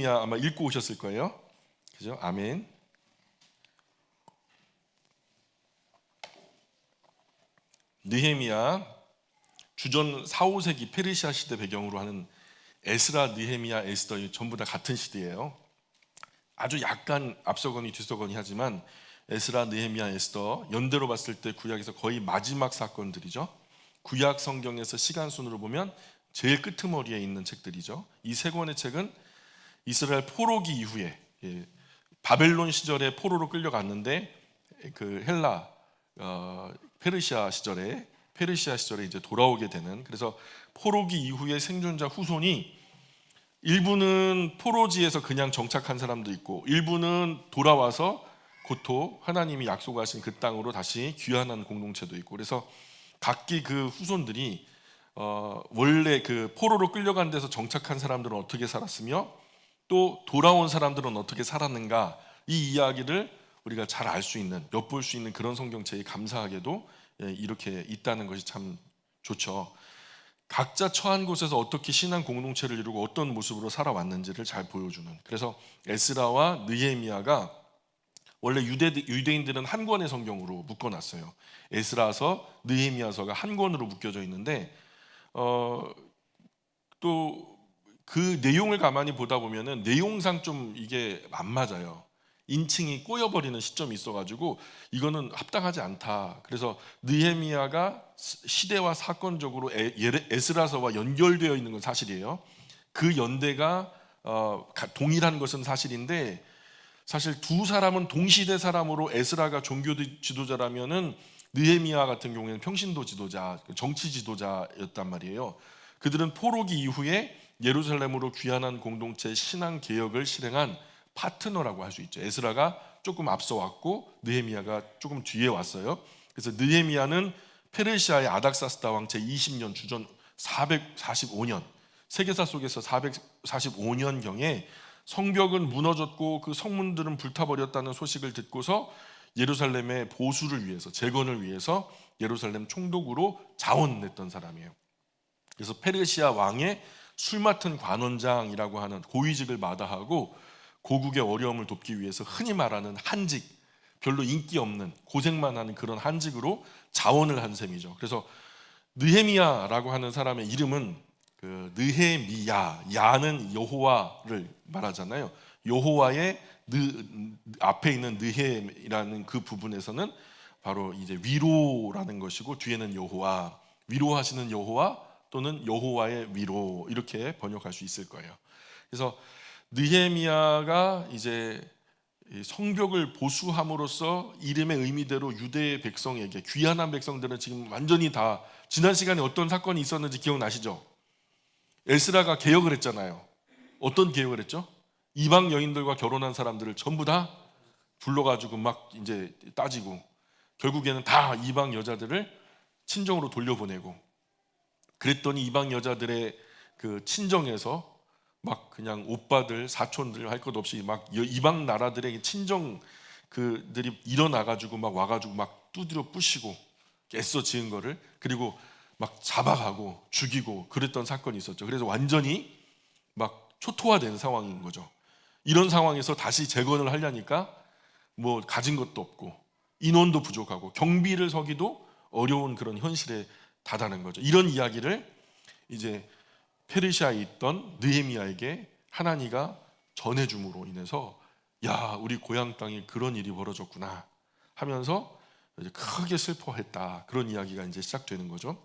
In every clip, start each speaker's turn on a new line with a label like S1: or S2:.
S1: 느헤미야 아마 읽고 오셨을 거예요. 그죠? 아멘. 느헤미야 주전 4, 5세기 페르시아 시대 배경으로 하는 에스라, 느헤미야, 에스더 전부 다 같은 시대예요. 아주 약간 앞서거니 뒤서거니 하지만 에스라, 느헤미야, 에스더 연대로 봤을 때 구약에서 거의 마지막 사건들이죠. 구약 성경에서 시간 순으로 보면 제일 끄트머리에 있는 책들이죠. 이 세 권의 책은 이스라엘 포로기 이후에 바벨론 시절에 포로로 끌려갔는데 그 헬라 페르시아 시절에 이제 돌아오게 되는, 그래서 포로기 이후에 생존자 후손이 일부는 포로지에서 그냥 정착한 사람도 있고 일부는 돌아와서 고토 하나님이 약속하신 그 땅으로 다시 귀환한 공동체도 있고, 그래서 각기 그 후손들이 원래 그 포로로 끌려간 데서 정착한 사람들은 어떻게 살았으며 또 돌아온 사람들은 어떻게 살았는가, 이 이야기를 우리가 잘 알 수 있는, 엿볼 수 있는 그런 성경책이 감사하게도 이렇게 있다는 것이 참 좋죠. 각자 처한 곳에서 어떻게 신앙 공동체를 이루고 어떤 모습으로 살아왔는지를 잘 보여주는, 그래서 에스라와 느헤미야가 원래 유대인들은 한 권의 성경으로 묶어놨어요. 에스라서, 느헤미야서가 한 권으로 묶여져 있는데 또 그 내용을 가만히 보다 보면은 내용상 좀 이게 안 맞아요. 인칭이 꼬여버리는 시점이 있어가지고 이거는 합당하지 않다. 그래서 느헤미야가 시대와 사건적으로 에스라서와 연결되어 있는 건 사실이에요. 그 연대가 동일한 것은 사실인데, 사실 두 사람은 동시대 사람으로 에스라가 종교 지도자라면은 느헤미야 같은 경우에는 평신도 지도자, 정치 지도자였단 말이에요. 그들은 포로기 이후에 예루살렘으로 귀환한 공동체 신앙 개혁을 실행한 파트너라고 할 수 있죠. 에스라가 조금 앞서 왔고 느헤미야가 조금 뒤에 왔어요. 그래서 느헤미야는 페르시아의 아닥사스다 왕 제20년 주전 445년, 세계사 속에서 445년경에 성벽은 무너졌고 그 성문들은 불타버렸다는 소식을 듣고서 예루살렘의 보수를 위해서, 재건을 위해서 예루살렘 총독으로 자원냈던 사람이에요. 그래서 페르시아 왕의 술 맡은 관원장이라고 하는 고위직을 마다하고 고국의 어려움을 돕기 위해서 흔히 말하는 한직, 별로 인기 없는 고생만 하는 그런 한직으로 자원을 한 셈이죠. 그래서 느헤미야라고 하는 사람의 이름은 그 느헤미야, 야는 여호와를 말하잖아요. 여호와의 앞에 있는 느헤라는 그 부분에서는 바로 이제 위로라는 것이고, 뒤에는 여호와, 위로하시는 여호와 또는 여호와의 위로, 이렇게 번역할 수 있을 거예요. 그래서 느헤미야가 이제 성벽을 보수함으로써 이름의 의미대로 유대 백성에게, 귀환한 백성들은 지금 완전히 다, 지난 시간에 어떤 사건이 있었는지 기억나시죠? 에스라가 개혁을 했잖아요. 어떤 개혁을 했죠? 이방 여인들과 결혼한 사람들을 전부 다 불러가지고 막 이제 따지고, 결국에는 다 이방 여자들을 친정으로 돌려보내고, 그랬더니 이방 여자들의 그 친정에서 막 그냥 오빠들, 사촌들 할 것 없이 막 이방 나라들의 친정 그들이 일어나가지고 막 와가지고 막 두드려 부시고 애써 지은 거를, 그리고 막 잡아가고 죽이고 그랬던 사건이 있었죠. 그래서 완전히 막 초토화된 상황인 거죠. 이런 상황에서 다시 재건을 하려니까 뭐 가진 것도 없고 인원도 부족하고 경비를 서기도 어려운 그런 현실에 다다른 거죠. 이런 이야기를 이제 페르시아에 있던 느헤미야에게 하나니가 전해줌으로 인해서, 야, 우리 고향 땅에 그런 일이 벌어졌구나 하면서 이제 크게 슬퍼했다, 그런 이야기가 이제 시작되는 거죠.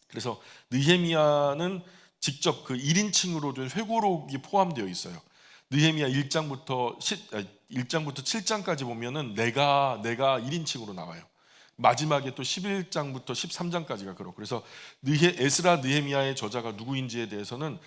S1: 그래서 느헤미야는 직접 그 1인칭으로 된 회고록이 포함되어 있어요. 느헤미야 1장부터 7장까지 보면은 내가 1인칭으로 나와요. 마지막에 또 11장부터 13장까지가 그렇고, 그래서 에스라 느헤미야의 저자가 누구인지에 대해서는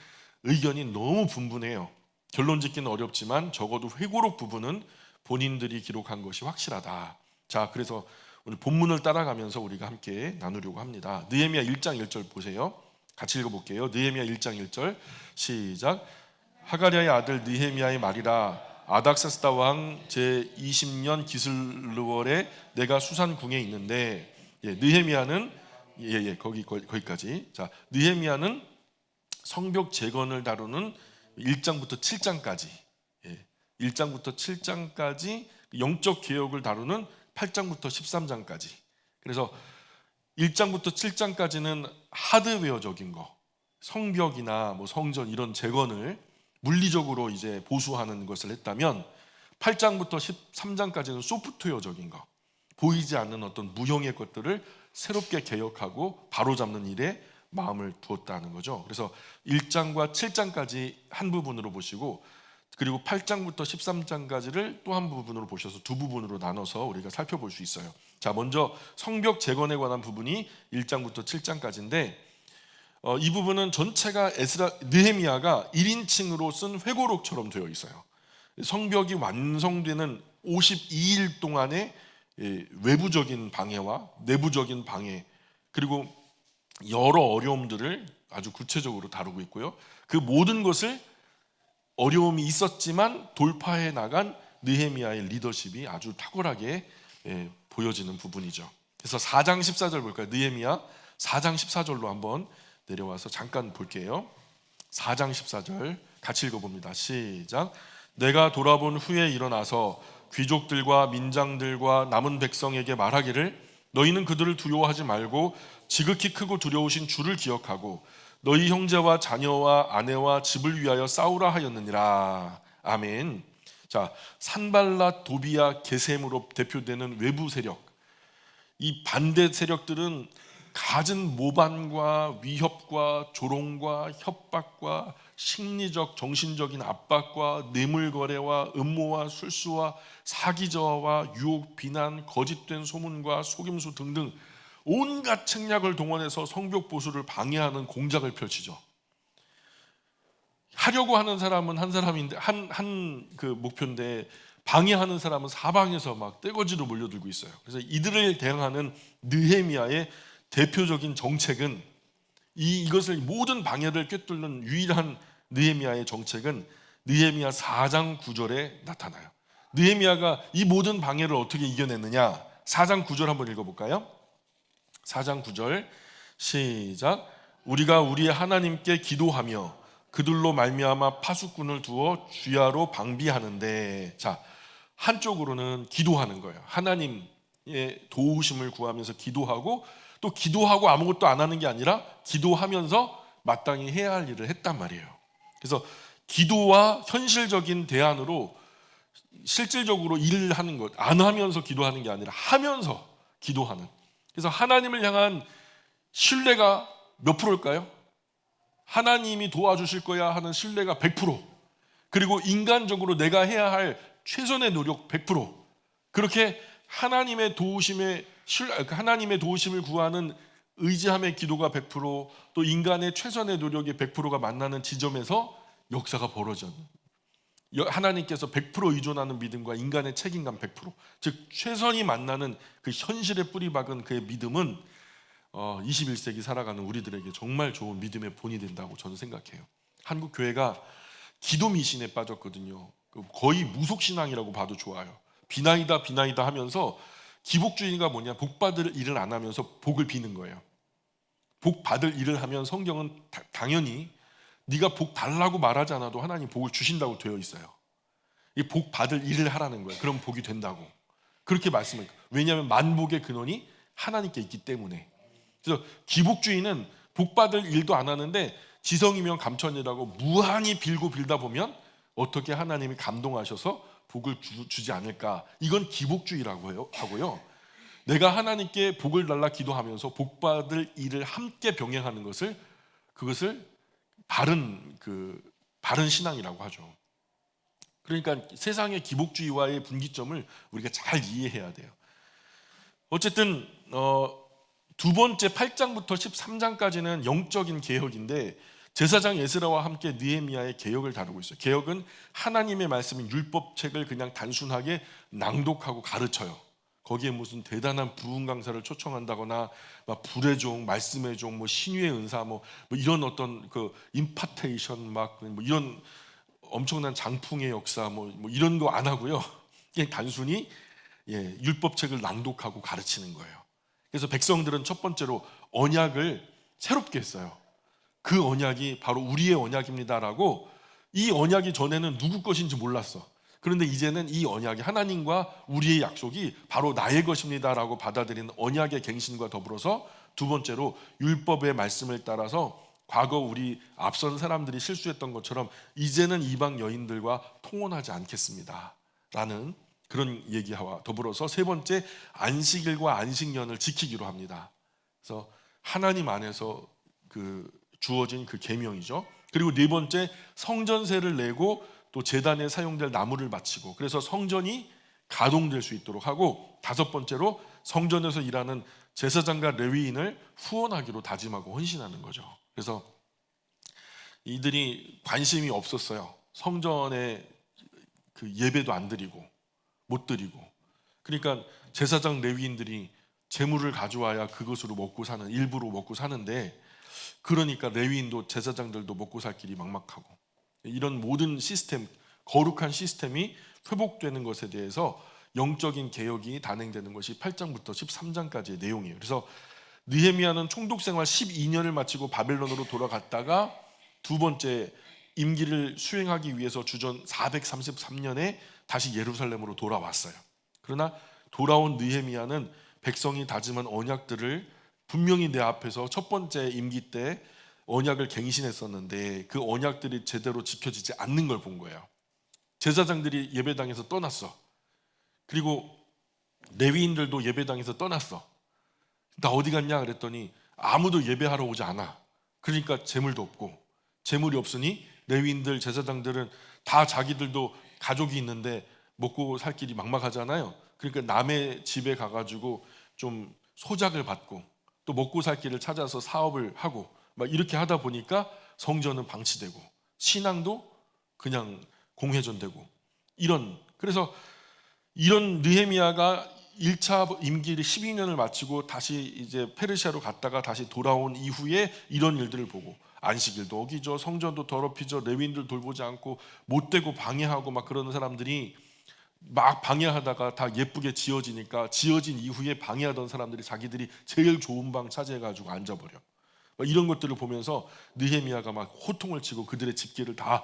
S1: 의견이 너무 분분해요. 결론 짓기는 어렵지만 적어도 회고록 부분은 본인들이 기록한 것이 확실하다. 자, 그래서 오늘 본문을 따라가면서 우리가 함께 나누려고 합니다. 느헤미야 1장 1절 보세요. 같이 읽어볼게요. 느헤미야 1장 1절 시작. 하가랴의 아들 느헤미야의 말이라. 아닥사스다 왕 제20년 기슬르월에 내가 수산궁에 있는데, 느헤미야는 거기까지. 자, 느헤미야는 성벽 재건을 다루는 1장부터 7장까지 1장부터 7장까지 영적 개혁을 다루는 8장부터 13장까지. 그래서 1장부터 7장까지는 하드웨어적인 거, 성벽이나 뭐 성전 이런 재건을 물리적으로 이제 보수하는 것을 했다면 8장부터 13장까지는 소프트웨어적인 거, 보이지 않는 어떤 무형의 것들을 새롭게 개혁하고 바로잡는 일에 마음을 두었다는 거죠. 그래서 1장과 7장까지 한 부분으로 보시고, 그리고 8장부터 13장까지를 또 한 부분으로 보셔서 두 부분으로 나눠서 우리가 살펴볼 수 있어요. 자, 먼저 성벽 재건에 관한 부분이 1장부터 7장까지인데 이 부분은 전체가 느헤미야가 1인칭으로 쓴 회고록처럼 되어 있어요. 성벽이 완성되는 52일 동안의 외부적인 방해와 내부적인 방해, 그리고 여러 어려움들을 아주 구체적으로 다루고 있고요. 그 모든 것을 어려움이 있었지만 돌파해 나간 느헤미야의 리더십이 아주 탁월하게 보여지는 부분이죠. 그래서 4장 14절 볼까요? 느헤미야 4장 14절로 한번 내려와서 잠깐 볼게요. 4장 14절 같이 읽어봅니다. 시작. 내가 돌아본 후에 일어나서 귀족들과 민장들과 남은 백성에게 말하기를 너희는 그들을 두려워하지 말고 지극히 크고 두려우신 주를 기억하고 너희 형제와 자녀와 아내와 집을 위하여 싸우라 하였느니라. 아멘. 자, 산발랏, 도비야, 게셈으로 대표되는 외부 세력, 이 반대 세력들은 갖은 모반과 위협과 조롱과 협박과 심리적 정신적인 압박과 뇌물 거래와 음모와 술수와 사기저하와 유혹, 비난, 거짓된 소문과 속임수 등등 온갖 책략을 동원해서 성벽 보수를 방해하는 공작을 펼치죠. 하려고 하는 사람은 한 사람인데 한 그 목표인데 방해하는 사람은 사방에서 막 떼거지로 몰려들고 있어요. 그래서 이들을 대응하는 느헤미야의 대표적인 정책은 이것을 모든 방해를 꿰뚫는 유일한 느헤미야의 정책은 느헤미야 4장 9절에 나타나요. 느헤미야가 이 모든 방해를 어떻게 이겨냈느냐? 4장 9절 한번 읽어볼까요? 4장 9절 시작. 우리가 우리의 하나님께 기도하며 그들로 말미암아 파수꾼을 두어 주야로 방비하는데, 자, 한쪽으로는 기도하는 거예요. 하나님의 도우심을 구하면서 기도하고, 또 기도하고 아무것도 안 하는 게 아니라 기도하면서 마땅히 해야 할 일을 했단 말이에요. 그래서 기도와 현실적인 대안으로 실질적으로 일을 하는 것, 안 하면서 기도하는 게 아니라 하면서 기도하는. 그래서 하나님을 향한 신뢰가 몇 프로일까요? 하나님이 도와주실 거야 하는 신뢰가 100%, 그리고 인간적으로 내가 해야 할 최선의 노력 100%, 그렇게 하나님의 도우심을 구하는 의지함의 기도가 100%, 또 인간의 최선의 노력이 100%가 만나는 지점에서 역사가 벌어져요. 하나님께서 100% 의존하는 믿음과 인간의 책임감 100%, 즉 최선이 만나는 그 현실에 뿌리박은 그의 믿음은 21세기 살아가는 우리들에게 정말 좋은 믿음의 본이 된다고 저는 생각해요. 한국 교회가 기도 미신에 빠졌거든요. 거의 무속신앙이라고 봐도 좋아요. 비나이다 비나이다 하면서 기복주의가 뭐냐, 복 받을 일을 안 하면서 복을 비는 거예요. 복 받을 일을 하면 성경은 당연히 네가 복 달라고 말하지 않아도 하나님 복을 주신다고 되어 있어요. 이 복 받을 일을 하라는 거예요. 그럼 복이 된다고 그렇게 말씀을. 왜냐하면 만복의 근원이 하나님께 있기 때문에. 그래서 기복주의는 복 받을 일도 안 하는데 지성이면 감천이라고 무한히 빌고 빌다 보면 어떻게 하나님이 감동하셔서 복을 주지 않을까. 이건 기복주의라고 하고요. 내가 하나님께 복을 달라 기도하면서 복 받을 일을 함께 병행하는 그것을 바른 신앙이라고 하죠. 그러니까 세상의 기복주의와의 분기점을 우리가 잘 이해해야 돼요. 어쨌든 두 번째 8장부터 13장까지는 영적인 개혁인데 제사장 에스라와 함께 느헤미야의 개혁을 다루고 있어요. 개혁은 하나님의 말씀인 율법책을 그냥 단순하게 낭독하고 가르쳐요. 거기에 무슨 대단한 부흥 강사를 초청한다거나 막 불의 종, 말씀의 종, 뭐 신유의 은사, 뭐 이런 어떤 그 임파테이션 막 뭐 이런 엄청난 장풍의 역사 뭐 이런 거 안 하고요. 그냥 단순히 율법책을 낭독하고 가르치는 거예요. 그래서 백성들은 첫 번째로 언약을 새롭게 했어요. 그 언약이 바로 우리의 언약입니다라고 이 언약이 전에는 누구 것인지 몰랐어. 그런데 이제는 이 언약이 하나님과 우리의 약속이 바로 나의 것입니다라고 받아들이는 언약의 갱신과 더불어서 두 번째로 율법의 말씀을 따라서 과거 우리 앞선 사람들이 실수했던 것처럼 이제는 이방 여인들과 통혼하지 않겠습니다 라는 그런 얘기와 더불어서 세 번째, 안식일과 안식년을 지키기로 합니다. 그래서 하나님 안에서 주어진 그 계명이죠. 그리고 네 번째, 성전세를 내고 또 제단에 사용될 나무를 바치고, 그래서 성전이 가동될 수 있도록 하고, 다섯 번째로 성전에서 일하는 제사장과 레위인을 후원하기로 다짐하고 헌신하는 거죠. 그래서 이들이 관심이 없었어요. 성전에 그 예배도 안 드리고 못 드리고, 그러니까 제사장 레위인들이 재물을 가져와야 그것으로 먹고 사는, 일부로 먹고 사는데, 그러니까 레위인도 제사장들도 먹고 살 길이 막막하고, 이런 모든 시스템, 거룩한 시스템이 회복되는 것에 대해서 영적인 개혁이 단행되는 것이 8장부터 13장까지의 내용이에요. 그래서 느헤미야는 총독 생활 12년을 마치고 바벨론으로 돌아갔다가 두 번째 임기를 수행하기 위해서 주전 433년에 다시 예루살렘으로 돌아왔어요. 그러나 돌아온 느헤미야는 백성이 다짐한 언약들을 분명히 내 앞에서 첫 번째 임기 때 언약을 갱신했었는데 그 언약들이 제대로 지켜지지 않는 걸 본 거예요. 제사장들이 예배당에서 떠났어. 그리고 레위인들도 예배당에서 떠났어. 나 어디 갔냐 그랬더니 아무도 예배하러 오지 않아. 그러니까 재물도 없고, 재물이 없으니 레위인들, 제사장들은 다 자기들도 가족이 있는데 먹고 살 길이 막막하잖아요. 그러니까 남의 집에 가가지고 좀 소작을 받고 또 먹고 살 길을 찾아서 사업을 하고 막 이렇게 하다 보니까 성전은 방치되고 신앙도 그냥 공회전되고, 그래서 이런 느헤미야가 1차 임기를 12년을 마치고 다시 이제 페르시아로 갔다가 다시 돌아온 이후에 이런 일들을 보고, 안식일도 어기죠, 성전도 더럽히죠, 레위인들 돌보지 않고 못되고 방해하고 막 그러는 사람들이 막 방해하다가 다 예쁘게 지어지니까 지어진 이후에 방해하던 사람들이 자기들이 제일 좋은 방 차지해가지고 앉아버려. 막 이런 것들을 보면서 느헤미야가 막 호통을 치고 그들의 집기를 다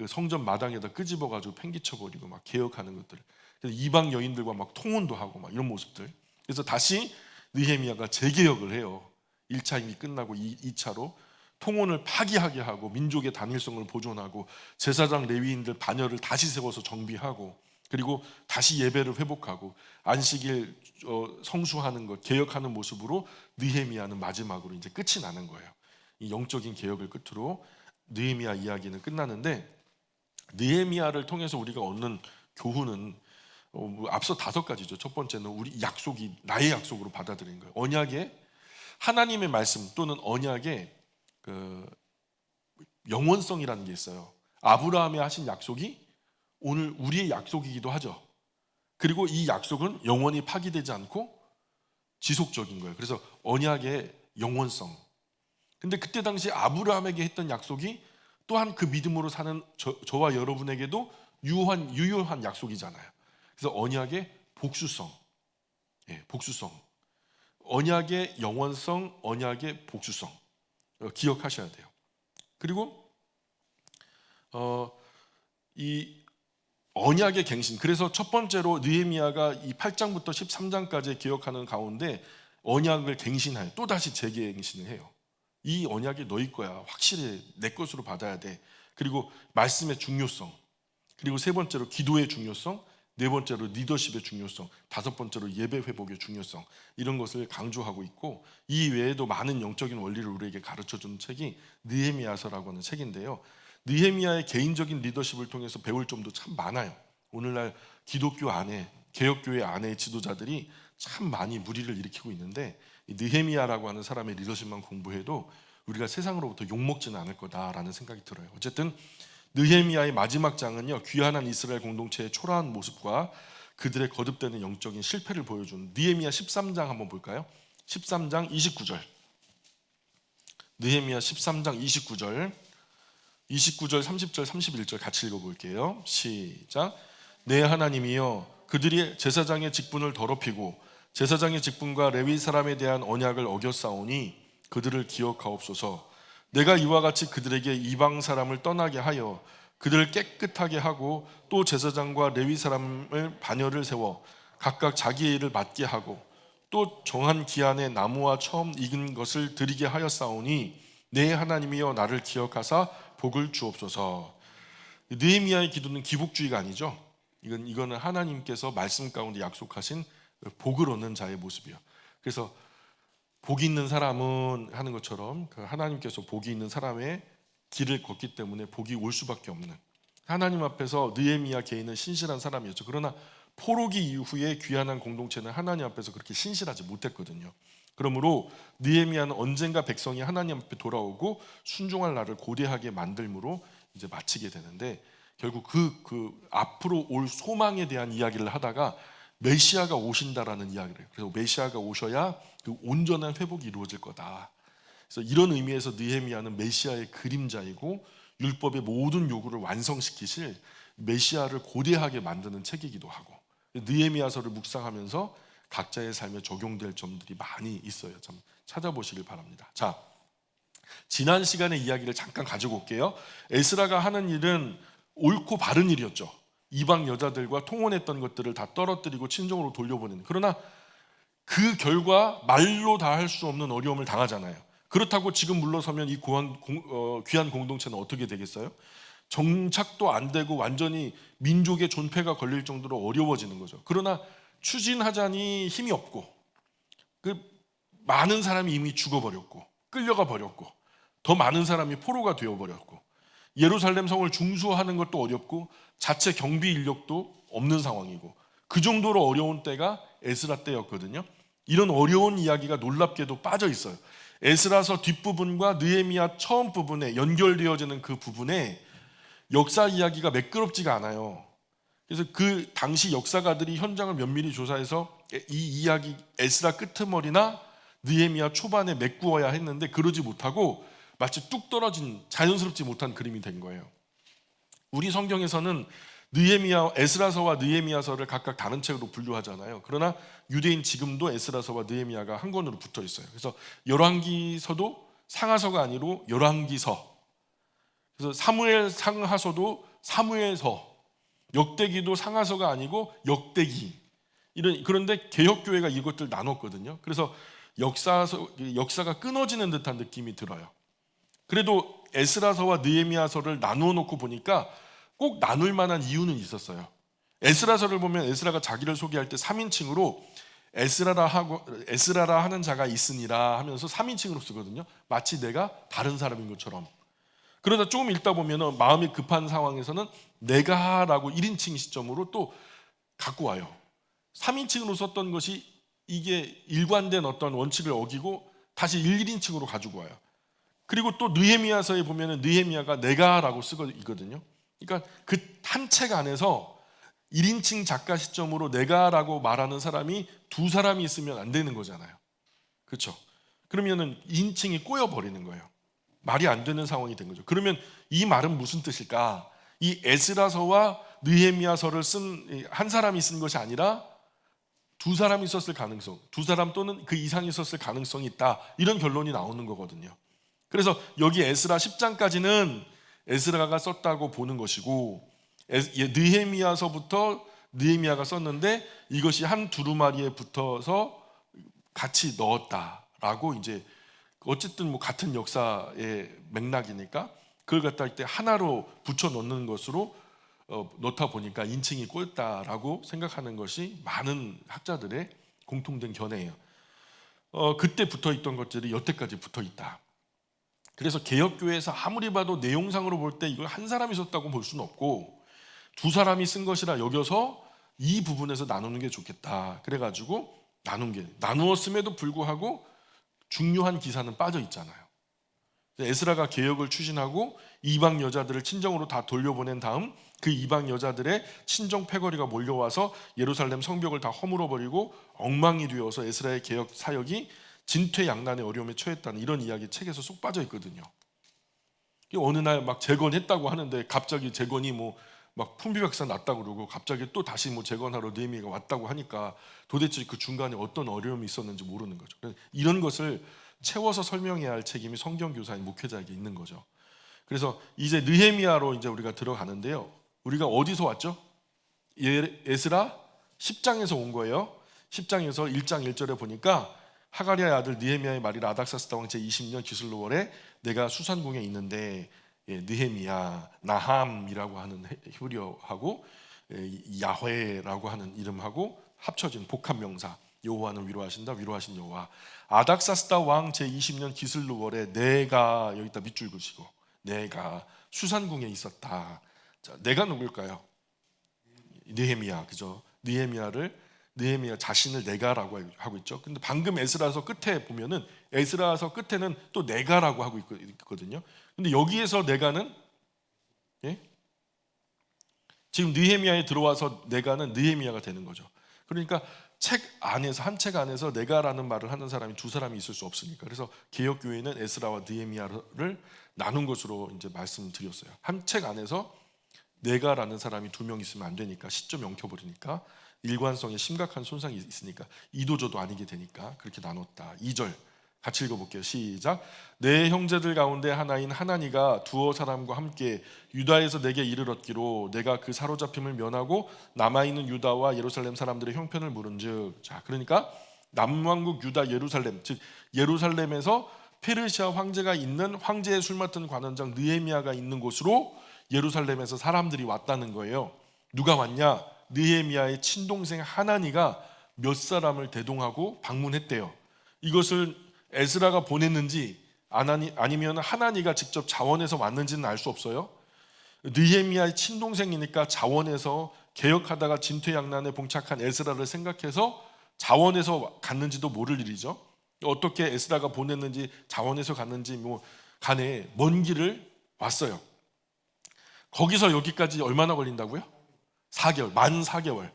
S1: 성전 마당에다 끄집어가지고 팽개쳐버리고 막 개혁하는 것들. 그래서 이방 여인들과 막 통혼도 하고 막 이런 모습들. 그래서 다시 느헤미야가 재개혁을 해요. 1차 임기 끝나고 2차로 통혼을 파기하게 하고 민족의 단일성을 보존하고 제사장 레위인들 반열을 다시 세워서 정비하고, 그리고 다시 예배를 회복하고 안식일 성수하는 것, 개혁하는 모습으로 느헤미야는 마지막으로 이제 끝이 나는 거예요. 이 영적인 개혁을 끝으로 느헤미야 이야기는 끝나는데, 느헤미야를 통해서 우리가 얻는 교훈은 앞서 5가지죠. 첫 번째는 우리 약속이 나의 약속으로 받아들이는 거예요. 언약의 하나님의 말씀 또는 언약의 그 영원성이라는 게 있어요. 아브라함이 하신 약속이 오늘 우리의 약속이기도 하죠. 그리고 이 약속은 영원히 파기되지 않고 지속적인 거예요. 그래서 언약의 영원성. 근데 그때 당시 아브라함에게 했던 약속이 또한 그 믿음으로 사는 저와 여러분에게도 유효한 약속이잖아요. 그래서 언약의 복수성, 복수성, 언약의 영원성, 언약의 복수성 기억하셔야 돼요. 그리고 이 언약의 갱신. 그래서 첫 번째로 느헤미야가 이 8장부터 13장까지 기억하는 가운데 언약을 갱신하여 또 다시 재갱신을 해요. 이 언약이 너희 거야. 확실히 내 것으로 받아야 돼. 그리고 말씀의 중요성. 그리고 세 번째로 기도의 중요성. 네 번째로 리더십의 중요성. 다섯 번째로 예배 회복의 중요성. 이런 것을 강조하고 있고, 이 외에도 많은 영적인 원리를 우리에게 가르쳐주는 책이 느헤미야서라고 하는 책인데요. 느헤미야의 개인적인 리더십을 통해서 배울 점도 참 많아요. 오늘날 기독교 안에, 개혁교회 안에 지도자들이 참 많이 무리를 일으키고 있는데, 이 느헤미야라고 하는 사람의 리더십만 공부해도 우리가 세상으로부터 욕먹지는 않을 거다라는 생각이 들어요. 어쨌든 느헤미야의 마지막 장은요, 귀환한 이스라엘 공동체의 초라한 모습과 그들의 거듭되는 영적인 실패를 보여준 느헤미야 13장 한번 볼까요? 13장 29절. 느헤미야 13장 29절, 30절, 31절 같이 읽어볼게요. 시작. 내 하나님이여, 그들이 제사장의 직분을 더럽히고 제사장의 직분과 레위 사람에 대한 언약을 어겼사오니 그들을 기억하옵소서. 내가 이와 같이 그들에게 이방 사람을 떠나게 하여 그들을 깨끗하게 하고 또 제사장과 레위 사람을 반열을 세워 각각 자기의 일을 맡게 하고 또 정한 기한에 나무와 처음 익은 것을 드리게 하였사오니 내 하나님이여 나를 기억하사 복을 주옵소서. 느헤미야의 기도는 기복주의가 아니죠. 이거는 하나님께서 말씀 가운데 약속하신 복을 얻는 자의 모습이에요. 그래서 복이 있는 사람은 하는 것처럼 그 하나님께서 복이 있는 사람의 길을 걷기 때문에 복이 올 수밖에 없는, 하나님 앞에서 느헤미야 개인은 신실한 사람이었죠. 그러나 포로기 이후에 귀환한 공동체는 하나님 앞에서 그렇게 신실하지 못했거든요. 그러므로 느헤미야는 언젠가 백성이 하나님 앞에 돌아오고 순종할 날을 고대하게 만들므로 이제 마치게 되는데, 결국 그 앞으로 올 소망에 대한 이야기를 하다가 메시아가 오신다라는 이야기를 해요. 그래서 메시아가 오셔야 그 온전한 회복이 이루어질 거다. 그래서 이런 의미에서 느헤미야는 메시아의 그림자이고 율법의 모든 요구를 완성시키실 메시아를 고대하게 만드는 책이기도 하고, 느헤미야서를 묵상하면서 각자의 삶에 적용될 점들이 많이 있어요. 참 찾아보시길 바랍니다. 자, 지난 시간의 이야기를 잠깐 가지고 올게요. 에스라가 하는 일은 옳고 바른 일이었죠. 이방 여자들과 통혼했던 것들을 다 떨어뜨리고 친정으로 돌려보내는. 그러나 그 결과 말로 다 할 수 없는 어려움을 당하잖아요. 그렇다고 지금 물러서면 이 귀한 공동체는 어떻게 되겠어요? 정착도 안 되고 완전히 민족의 존폐가 걸릴 정도로 어려워지는 거죠. 그러나 추진하자니 힘이 없고, 그 많은 사람이 이미 죽어버렸고 끌려가 버렸고 더 많은 사람이 포로가 되어버렸고 예루살렘 성을 중수하는 것도 어렵고 자체 경비 인력도 없는 상황이고, 그 정도로 어려운 때가 에스라 때였거든요. 이런 어려운 이야기가 놀랍게도 빠져 있어요. 에스라서 뒷부분과 느헤미야 처음 부분에 연결되어지는 그 부분에 역사 이야기가 매끄럽지가 않아요. 그래서 그 당시 역사가들이 현장을 면밀히 조사해서 이 이야기 에스라 끄트머리나 느헤미야 초반에 메꾸어야 했는데 그러지 못하고 마치 뚝 떨어진, 자연스럽지 못한 그림이 된 거예요. 우리 성경에서는 에스라서와 느헤미야서를 각각 다른 책으로 분류하잖아요. 그러나 유대인 지금도 에스라서와 느헤미야가 한 권으로 붙어 있어요. 그래서 열왕기서도 상하서가 아니고 열왕기서, 그래서 사무엘 상하서도 사무엘서, 역대기도 상하서가 아니고 역대기. 그런데 개혁교회가 이것들 나눴거든요. 그래서 역사가 끊어지는 듯한 느낌이 들어요. 그래도 에스라서와 느헤미야서를 나누어 놓고 보니까 꼭 나눌 만한 이유는 있었어요. 에스라서를 보면 에스라가 자기를 소개할 때 3인칭으로 에스라라 하는 자가 있으니라 하면서 3인칭으로 쓰거든요. 마치 내가 다른 사람인 것처럼. 그러다 조금 읽다 보면 마음이 급한 상황에서는 내가라고 1인칭 시점으로 또 갖고 와요. 3인칭으로 썼던 것이 이게 일관된 어떤 원칙을 어기고 다시 1인칭으로 가지고 와요. 그리고 또 느헤미야서에 보면 느헤미야가 내가라고 쓰거든요. 그러니까 그 한 책 안에서 1인칭 작가 시점으로 내가라고 말하는 사람이 두 사람이 있으면 안 되는 거잖아요. 그렇죠? 그러면은 인칭이 꼬여버리는 거예요. 말이 안 되는 상황이 된 거죠. 그러면 이 말은 무슨 뜻일까? 이 에스라서와 느헤미야서를 쓴 한 사람이 쓴 것이 아니라 두 사람이 썼을 가능성, 두 사람 또는 그 이상이 썼을 가능성이 있다. 이런 결론이 나오는 거거든요. 그래서 여기 에스라 10장까지는 에스라가 썼다고 보는 것이고, 느헤미야서부터 느헤미야가 썼는데 이것이 한 두루마리에 붙어서 같이 넣었다라고, 이제 어쨌든 뭐 같은 역사의 맥락이니까 그걸 갖다 할 때 하나로 붙여 넣는 것으로 넣다 보니까 인칭이 꼬였다라고 생각하는 것이 많은 학자들의 공통된 견해예요. 그때 붙어 있던 것들이 여태까지 붙어 있다. 그래서 개혁교회에서 아무리 봐도 내용상으로 볼 때 이걸 한 사람이 썼다고 볼 수는 없고 두 사람이 쓴 것이라 여겨서 이 부분에서 나누는 게 좋겠다. 그래가지고 나누었음에도 불구하고 중요한 기사는 빠져 있잖아요. 에스라가 개혁을 추진하고 이방 여자들을 친정으로 다 돌려보낸 다음 그 이방 여자들의 친정 패거리가 몰려와서 예루살렘 성벽을 다 허물어버리고 엉망이 되어서 에스라의 개혁 사역이 진퇴양난의 어려움에 처했다는 이런 이야기 책에서 쏙 빠져 있거든요. 어느 날 막 재건했다고 하는데 갑자기 재건이 막 풍비박산 났다고 그러고 갑자기 또 다시 재건하러 느헤미야가 왔다고 하니까 도대체 그 중간에 어떤 어려움이 있었는지 모르는 거죠. 이런 것을 채워서 설명해야 할 책임이 성경교사인 목회자에게 있는 거죠. 그래서 이제 느헤미야로 이제 우리가 들어가는데요. 우리가 어디서 왔죠? 에스라 10장에서 온 거예요. 10장에서 1장 1절에 보니까 하가리아의 아들 느헤미야의 말이라 아닥사스다 왕 제20년 기슬로월에 내가 수산궁에 있는데, 느헤미야, 나함이라고 하는 히브리어하고 야훼라고 하는 이름하고 합쳐진 복합명사, 여호와는 위로하신다, 위로하신 여호와. 아닥사스다 왕 제20년 기슬로월에 내가, 여기다 밑줄 그시고, 내가 수산궁에 있었다. 자, 내가 누굴까요? 느헤미야, 그죠? 느헤미야 자신을 내가라고 하고 있죠. 근데 방금 에스라서 끝에 보면은 에스라서 끝에는 또 내가라고 하고 있거든요. 근데 여기에서 내가는, 예? 지금 느헤미야에 들어와서 내가는 느헤미야가 되는 거죠. 그러니까 책 안에서, 한 책 안에서 내가라는 말을 하는 사람이 두 사람이 있을 수 없으니까, 그래서 개역교회는 에스라와 느헤미야를 나눈 것으로 이제 말씀드렸어요. 한 책 안에서 내가라는 사람이 두 명 있으면 안 되니까, 시점 엉켜버리니까, 일관성에 심각한 손상이 있으니까, 이도저도 아니게 되니까 그렇게 나눴다. 2절 같이 읽어볼게요. 시작. 내 형제들 가운데 하나인 하나니가 두어 사람과 함께 유다에서 내게 이르렀기로 내가 그 사로잡힘을 면하고 남아있는 유다와 예루살렘 사람들의 형편을 물은즉. 자, 그러니까 남왕국 유다 예루살렘, 즉 예루살렘에서 페르시아 황제가 있는, 황제의 술 맡은 관원장 느헤미야가 있는 곳으로 예루살렘에서 사람들이 왔다는 거예요. 누가 왔냐? 느헤미야의 친동생 하나니가 몇 사람을 대동하고 방문했대요. 이것을 에스라가 보냈는지 아니면 하나니가 직접 자원해서 왔는지는 알 수 없어요. 느헤미야의 친동생이니까 자원해서 개혁하다가 진퇴양난에 봉착한 에스라를 생각해서 자원해서 갔는지도 모를 일이죠. 어떻게 에스라가 보냈는지, 자원해서 갔는지 뭐 간에 먼 길을 왔어요. 거기서 여기까지 얼마나 걸린다고요? 4개월, 만 4개월.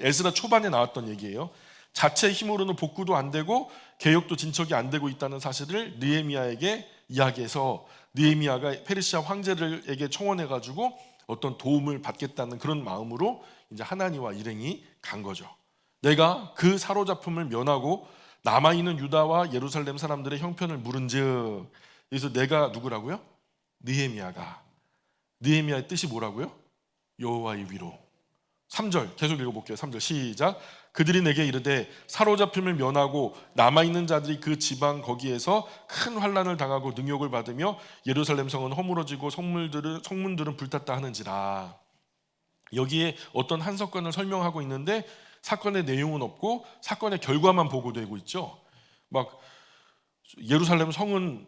S1: 에스라 초반에 나왔던 얘기예요. 자체 힘으로는 복구도 안 되고 개혁도 진척이 안 되고 있다는 사실을 느헤미야에게 이야기해서, 느헤미야가 페르시아 황제들에게 청원해 가지고 어떤 도움을 받겠다는 그런 마음으로 이제 하나니와 일행이 간 거죠. 내가 그 사로잡힘을 면하고 남아 있는 유다와 예루살렘 사람들의 형편을 물은즉. 그래서 내가 누구라고요? 느헤미야의 뜻이 뭐라고요? 여호와의 위로. 3절 계속 읽어볼게요. 3절 시작. 그들이 내게 이르되 사로잡힘을 면하고 남아있는 자들이 그 지방 거기에서 큰 환난을 당하고 능욕을 받으며 예루살렘 성은 허물어지고 성문들은 불탔다 하는지라. 여기에 어떤 한 사건을 설명하고 있는데 사건의 내용은 없고 사건의 결과만 보고되고 있죠. 막 예루살렘 성은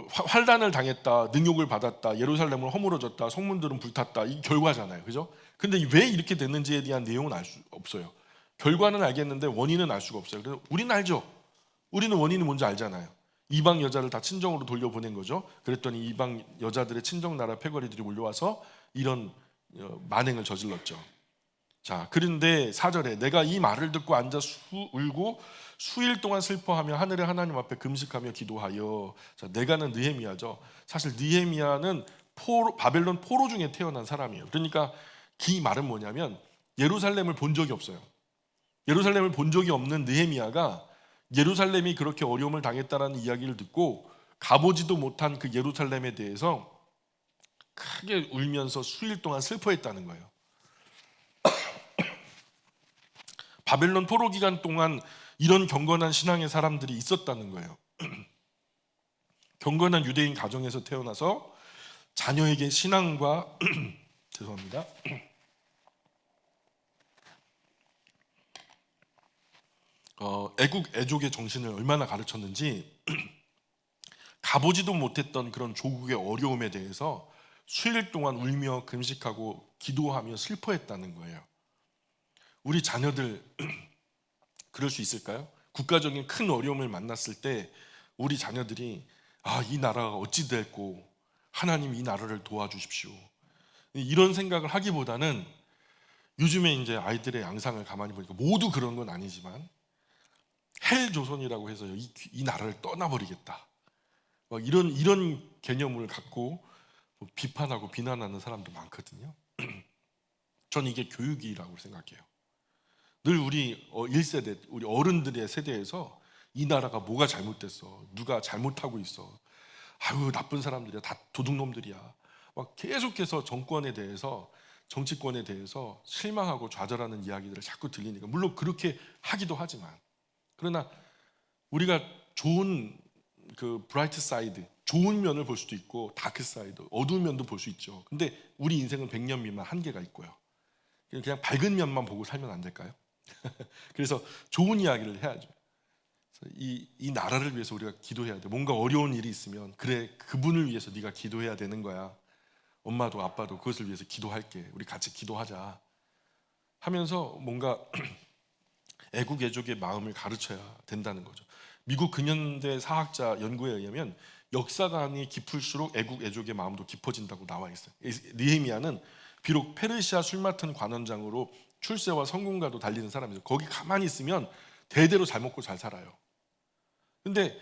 S1: 환난을 당했다, 능욕을 받았다, 예루살렘은 허물어졌다, 성문들은 불탔다, 이 결과잖아요, 그죠? 근데 왜 이렇게 됐는지에 대한 내용은 알 수 없어요. 결과는 알겠는데 원인은 알 수가 없어요. 그래서 우리는 알죠. 우리는 원인이 뭔지 알잖아요. 이방 여자를 다 친정으로 돌려보낸 거죠. 그랬더니 이방 여자들의 친정 나라 패거리들이 몰려와서 이런 만행을 저질렀죠. 자, 그런데 4절에 내가 이 말을 듣고 앉아 울고 수일 동안 슬퍼하며 하늘의 하나님 앞에 금식하며 기도하여. 자, 내가는 느헤미야죠. 사실 느헤미야는 바벨론 포로 중에 태어난 사람이에요. 그러니까 이 말은 뭐냐면 예루살렘을 본 적이 없어요. 예루살렘을 본 적이 없는 느헤미야가 예루살렘이 그렇게 어려움을 당했다는 이야기를 듣고 가보지도 못한 그 예루살렘에 대해서 크게 울면서 수일 동안 슬퍼했다는 거예요. 바벨론 포로 기간 동안 이런 경건한 신앙의 사람들이 있었다는 거예요. 경건한 유대인 가정에서 태어나서 자녀에게 신앙과 죄송합니다. 애국 애족의 정신을 얼마나 가르쳤는지 가보지도 못했던 그런 조국의 어려움에 대해서 수일 동안 울며 금식하고 기도하며 슬퍼했다는 거예요. 우리 자녀들 그럴 수 있을까요? 국가적인 큰 어려움을 만났을 때 우리 자녀들이 이 나라가 어찌 됐고 하나님 이 나라를 도와주십시오, 이런 생각을 하기보다는, 요즘에 이제 아이들의 양상을 가만히 보니까 모두 그런 건 아니지만 헬 조선이라고 해서 이 나라를 떠나버리겠다, 이런 개념을 갖고 비판하고 비난하는 사람도 많거든요. 저는 이게 교육이라고 생각해요. 늘 우리 1세대, 우리 어른들의 세대에서 이 나라가 뭐가 잘못됐어, 누가 잘못하고 있어, 아유 나쁜 사람들이야, 다 도둑놈들이야. 막 계속해서 정권에 대해서, 정치권에 대해서 실망하고 좌절하는 이야기들을 자꾸 들리니까, 물론 그렇게 하기도 하지만, 그러나 우리가 좋은 그 브라이트 사이드, 좋은 면을 볼 수도 있고 다크 사이드, 어두운 면도 볼 수 있죠. 근데 우리 인생은 100년 미만 한계가 있고요. 그냥 밝은 면만 보고 살면 안 될까요? 그래서 좋은 이야기를 해야죠. 이 나라를 위해서 우리가 기도해야 돼. 뭔가 어려운 일이 있으면, 그래 그분을 위해서 네가 기도해야 되는 거야. 엄마도 아빠도 그것을 위해서 기도할게. 우리 같이 기도하자 하면서 뭔가 애국 애족의 마음을 가르쳐야 된다는 거죠. 미국 근현대 사학자 연구에 의하면 역사관이 깊을수록 애국 애족의 마음도 깊어진다고 나와 있어요. 느헤미야는 비록 페르시아 술 맡은 관원장으로 출세와 성공과도 달리는 사람이죠. 거기 가만히 있으면 대대로 잘 먹고 잘 살아요. 근데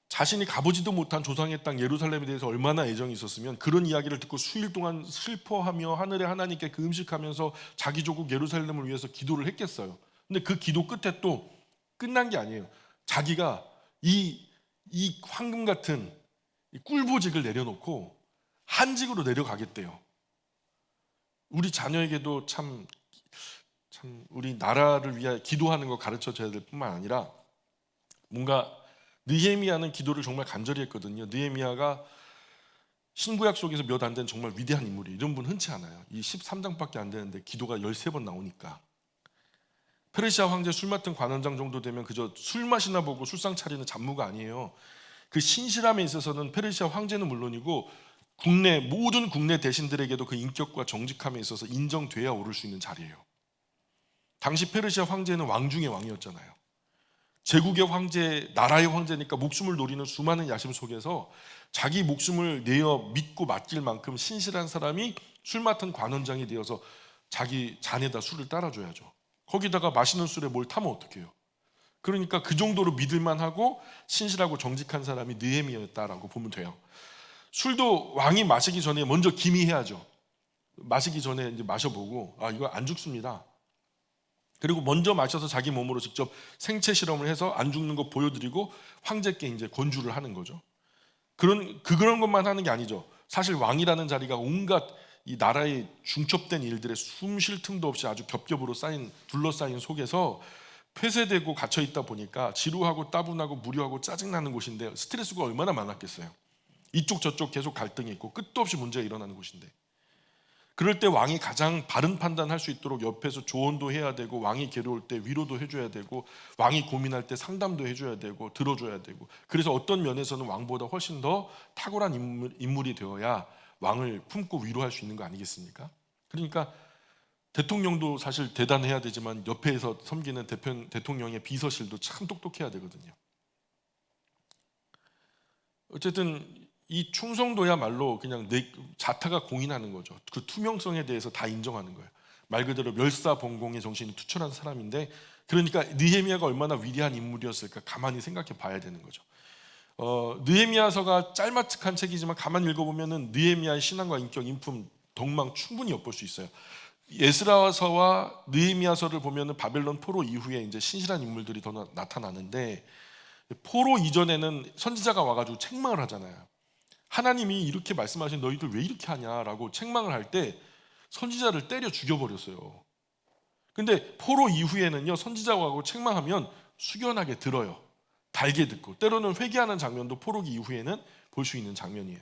S1: 자신이 가보지도 못한 조상의 땅 예루살렘에 대해서 얼마나 애정이 있었으면 그런 이야기를 듣고 수일 동안 슬퍼하며 하늘의 하나님께 금식하면서 자기 조국 예루살렘을 위해서 기도를 했겠어요. 근데 그 기도 끝에 또 끝난 게 아니에요. 자기가 이 황금 같은 이 꿀보직을 내려놓고 한직으로 내려가겠대요. 우리 자녀에게도 참 우리 나라를 위해 기도하는 거 가르쳐 줘야 될 뿐만 아니라, 뭔가 느헤미야는 기도를 정말 간절히 했거든요. 느헤미야가 신구약 속에서 몇 안 된 정말 위대한 인물이, 이런 분 흔치 않아요. 이 13장밖에 안 되는데 기도가 13번 나오니까. 페르시아 황제 술 맡은 관원장 정도 되면 그저 술 마시나 보고 술상 차리는 잡무가 아니에요. 그 신실함에 있어서는 페르시아 황제는 물론이고 모든 국내 대신들에게도 그 인격과 정직함에 있어서 인정돼야 오를 수 있는 자리예요. 당시 페르시아 황제는 왕 중의 왕이었잖아요. 제국의 황제, 나라의 황제니까 목숨을 노리는 수많은 야심 속에서 자기 목숨을 내어 믿고 맡길 만큼 신실한 사람이 술 맡은 관원장이 되어서 자기 잔에다 술을 따라줘야죠. 거기다가 마시는 술에 뭘 타면 어떡해요? 그러니까 그 정도로 믿을만하고 신실하고 정직한 사람이 느헤미야였다라고 보면 돼요. 술도 왕이 마시기 전에 먼저 기미해야죠. 마시기 전에 이제 마셔보고, 아 이거 안 죽습니다. 그리고 먼저 마셔서 자기 몸으로 직접 생체 실험을 해서 안 죽는 거 보여드리고 황제께 이제 권주를 하는 거죠. 그런 것만 하는 게 아니죠. 사실 왕이라는 자리가 온갖 이 나라의 중첩된 일들에 숨 쉴 틈도 없이 아주 겹겹으로 둘러싸인 속에서 폐쇄되고 갇혀 있다 보니까 지루하고 따분하고 무료하고 짜증나는 곳인데 스트레스가 얼마나 많았겠어요. 이쪽 저쪽 계속 갈등이 있고 끝도 없이 문제가 일어나는 곳인데, 그럴 때 왕이 가장 바른 판단할 수 있도록 옆에서 조언도 해야 되고, 왕이 괴로울 때 위로도 해줘야 되고, 왕이 고민할 때 상담도 해줘야 되고 들어줘야 되고, 그래서 어떤 면에서는 왕보다 훨씬 더 탁월한 인물이 되어야 왕을 품고 위로할 수 있는 거 아니겠습니까? 그러니까 대통령도 사실 대단해야 되지만 옆에서 섬기는 대통령의 비서실도 참 똑똑해야 되거든요. 어쨌든 이 충성도야말로 그냥 자타가 공인하는 거죠. 그 투명성에 대해서 다 인정하는 거예요. 말 그대로 멸사봉공의 정신이 투철한 사람인데, 그러니까 느헤미야가 얼마나 위대한 인물이었을까 가만히 생각해 봐야 되는 거죠. 느헤미야서가 짤막한 책이지만 가만히 읽어보면은 느헤미야의 신앙과 인격, 인품, 덕망 충분히 엿볼 수 있어요. 에스라서와 느헤미야서를 보면은 바벨론 포로 이후에 이제 신실한 인물들이 더 나타나는데, 포로 이전에는 선지자가 와가지고 책망을 하잖아요. 하나님이 이렇게 말씀하신 너희들 왜 이렇게 하냐라고 책망을 할 때 선지자를 때려 죽여버렸어요. 근데 포로 이후에는요, 선지자가 하고 책망하면 숙연하게 들어요. 달게 듣고, 때로는 회개하는 장면도 포로 이후에는 볼 수 있는 장면이에요.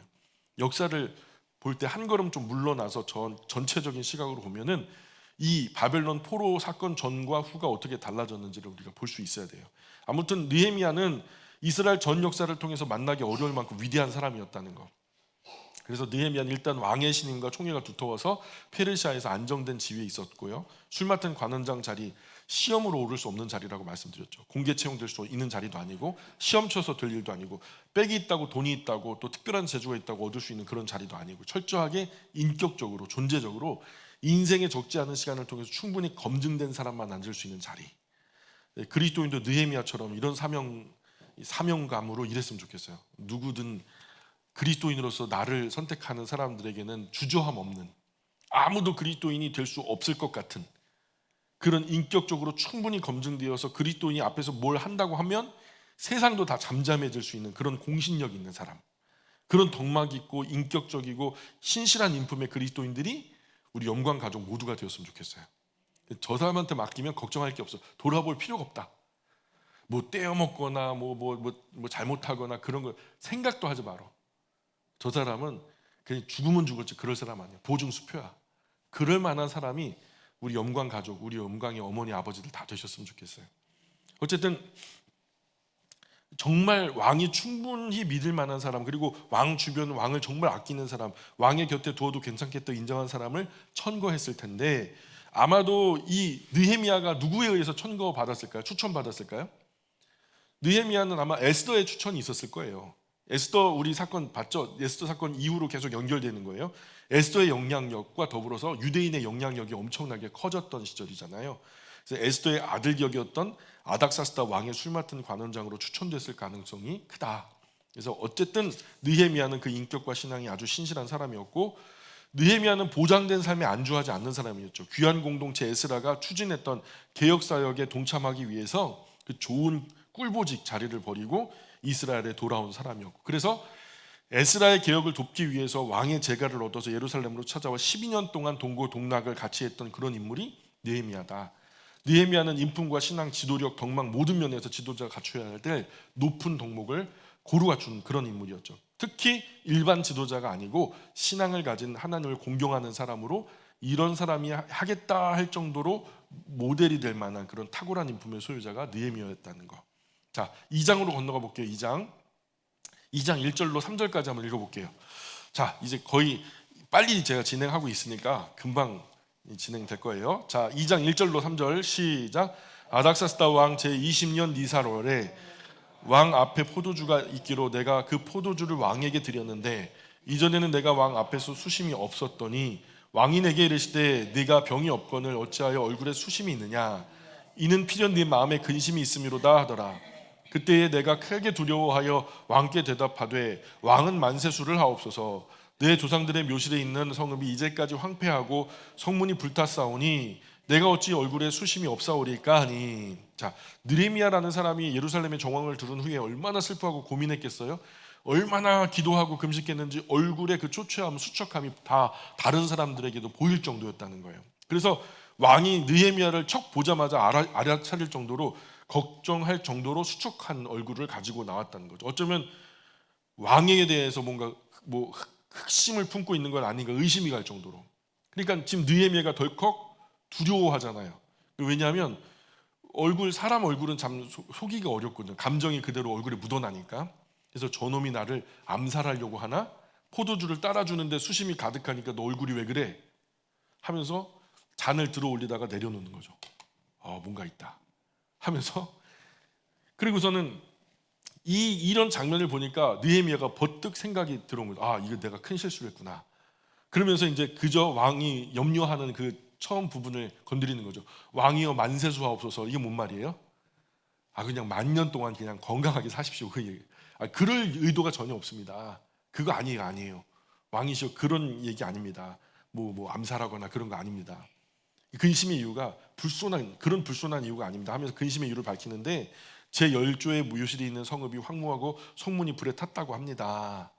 S1: 역사를 볼 때 한 걸음 좀 물러나서 전체적인 시각으로 보면은 이 바벨론 포로 사건 전과 후가 어떻게 달라졌는지를 우리가 볼 수 있어야 돼요. 아무튼 느헤미야는 이스라엘 전 역사를 통해서 만나기 어려울 만큼 위대한 사람이었다는 거. 그래서 느헤미야는 일단 왕의 신임과 총애가 두터워서 페르시아에서 안정된 지위에 있었고요. 술 맡은 관원장 자리, 시험으로 오를 수 없는 자리라고 말씀드렸죠. 공개 채용될 수 있는 자리도 아니고, 시험 쳐서 될 일도 아니고, 빽이 있다고 돈이 있다고 또 특별한 재주가 있다고 얻을 수 있는 그런 자리도 아니고, 철저하게 인격적으로 존재적으로 인생에 적지 않은 시간을 통해서 충분히 검증된 사람만 앉을 수 있는 자리. 그리스도인도 느헤미야처럼 이런 사명감으로 일했으면 좋겠어요. 누구든 그리스도인으로서 나를 선택하는 사람들에게는 주저함 없는, 아무도 그리스도인이 될 수 없을 것 같은 그런 인격적으로 충분히 검증되어서 그리스도인이 앞에서 뭘 한다고 하면 세상도 다 잠잠해질 수 있는 그런 공신력 있는 사람, 그런 덕막 있고 인격적이고 신실한 인품의 그리스도인들이 우리 영광 가족 모두가 되었으면 좋겠어요. 저 사람한테 맡기면 걱정할 게 없어. 돌아볼 필요가 없다. 뭐 떼어먹거나 뭐 잘못하거나 그런 거 생각도 하지 마라. 저 사람은 그냥 죽으면 죽을지 그럴 사람 아니야. 보증 수표야. 그럴 만한 사람이 우리 영광 가족, 우리 영광의 어머니 아버지들 다 되셨으면 좋겠어요. 어쨌든 정말 왕이 충분히 믿을 만한 사람, 그리고 왕 주변 왕을 정말 아끼는 사람, 왕의 곁에 두어도 괜찮겠다 인정한 사람을 천거했을 텐데, 아마도 이 느헤미야가 누구에 의해서 천거받았을까요? 추천받았을까요? 느헤미야는 아마 에스더의 추천이 있었을 거예요. 에스더 우리 사건 봤죠? 에스더 사건 이후로 계속 연결되는 거예요. 에스더의 영향력과 더불어서 유대인의 영향력이 엄청나게 커졌던 시절이잖아요. 그래서 에스더의 아들격이었던 아닥사스다 왕의 술 맡은 관원장으로 추천됐을 가능성이 크다. 그래서 어쨌든 느헤미야는 그 인격과 신앙이 아주 신실한 사람이었고, 느헤미야는 보장된 삶에 안주하지 않는 사람이었죠. 귀한 공동체 에스라가 추진했던 개혁 사역에 동참하기 위해서 그 좋은 꿀보직 자리를 버리고 이스라엘에 돌아온 사람이었고, 그래서 에스라의 개혁을 돕기 위해서 왕의 재가를 얻어서 예루살렘으로 찾아와 12년 동안 동고동락을 같이 했던 그런 인물이 느헤미야다. 느헤미야는 인품과 신앙, 지도력, 덕망 모든 면에서 지도자가 갖춰야 될 높은 덕목을 고루 갖춘 그런 인물이었죠. 특히 일반 지도자가 아니고 신앙을 가진 하나님을 공경하는 사람으로, 이런 사람이 하겠다 할 정도로 모델이 될 만한 그런 탁월한 인품의 소유자가 느헤미야였다는 거. 자, 2장으로 건너가 볼게요. 2장 1절로 3절까지 한번 읽어볼게요. 자, 이제 거의 빨리 제가 진행하고 있으니까 금방 진행될 거예요. 자, 2장 1절로 3절 시작. 아닥사스다 왕 제20년 니사월에 왕 앞에 포도주가 있기로 내가 그 포도주를 왕에게 드렸는데, 이전에는 내가 왕 앞에서 수심이 없었더니 왕이 내게 이르시되 네가 병이 없거늘 어찌하여 얼굴에 수심이 있느냐, 이는 필연 네 마음에 근심이 있음이로다 하더라. 그때에 내가 크게 두려워하여 왕께 대답하되 왕은 만세수를 하옵소서. 내 조상들의 묘실에 있는 성읍이 이제까지 황폐하고 성문이 불탔사오니 내가 어찌 얼굴에 수심이 없사오리까 하니. 자, 느헤미야라는 사람이 예루살렘의 정황을 들은 후에 얼마나 슬퍼하고 고민했겠어요? 얼마나 기도하고 금식했는지 얼굴에 그 초췌함, 수척함이 다 다른 사람들에게도 보일 정도였다는 거예요. 그래서 왕이 느헤미야를 척 보자마자 알아차릴 정도로, 걱정할 정도로 수척한 얼굴을 가지고 나왔다는 거죠. 어쩌면 왕에게 대해서 뭔가 흑심을 품고 있는 건 아닌가 의심이 갈 정도로. 그러니까 지금 느헤미야가 덜컥 두려워하잖아요. 왜냐하면 사람 얼굴은 참 속이기가 어렵거든요. 감정이 그대로 얼굴에 묻어나니까. 그래서 저놈이 나를 암살하려고 하나? 포도주를 따라주는데 수심이 가득하니까 너 얼굴이 왜 그래? 하면서 잔을 들어 올리다가 내려놓는 거죠. 뭔가 있다 하면서. 그리고서는 이런 장면을 보니까 느헤미야가 버뜩 생각이 들어온 거죠. 이거 내가 큰 실수를 했구나. 그러면서 이제 그저 왕이 염려하는 그 처음 부분을 건드리는 거죠. 왕이여 만세수하옵소서. 이게 뭔 말이에요? 그냥 만년 동안 그냥 건강하게 사십시오. 그럴 의도가 전혀 없습니다. 그거 아니에요. 왕이시여 그런 얘기 아닙니다. 뭐 암살하거나 그런 거 아닙니다. 근심의 이유가 그런 불손한 이유가 아닙니다 하면서 근심의 이유를 밝히는데, 제 10조의 묘실이 있는 성읍이 황무하고 성문이 불에 탔다고 합니다.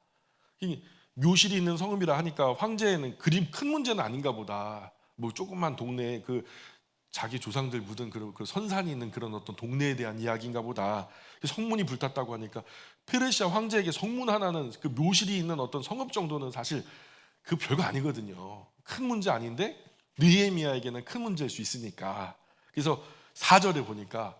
S1: 이 묘실이 있는 성읍이라 하니까 황제는 큰 문제는 아닌가 보다. 조그만 동네에 자기 조상들 묻은 그 선산이 있는 그런 어떤 동네에 대한 이야기인가 보다. 성문이 불탔다고 하니까 페르시아 황제에게 성문 하나는, 그 묘실이 있는 어떤 성읍 정도는 사실 그 별거 아니거든요. 큰 문제 아닌데 느헤미야에게는 큰 문제일 수 있으니까. 그래서 4절에 보니까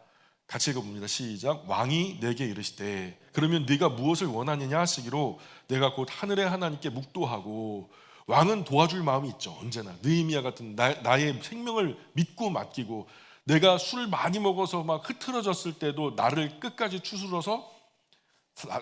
S1: 같이 읽어봅니다. 시작. 왕이 내게 이르시되 그러면 네가 무엇을 원하느냐 하시기로 내가 곧 하늘의 하나님께 묵도하고. 왕은 도와줄 마음이 있죠. 언제나 느헤미야 같은 나의 생명을 믿고 맡기고, 내가 술을 많이 먹어서 막 흐트러졌을 때도 나를 끝까지 추스러서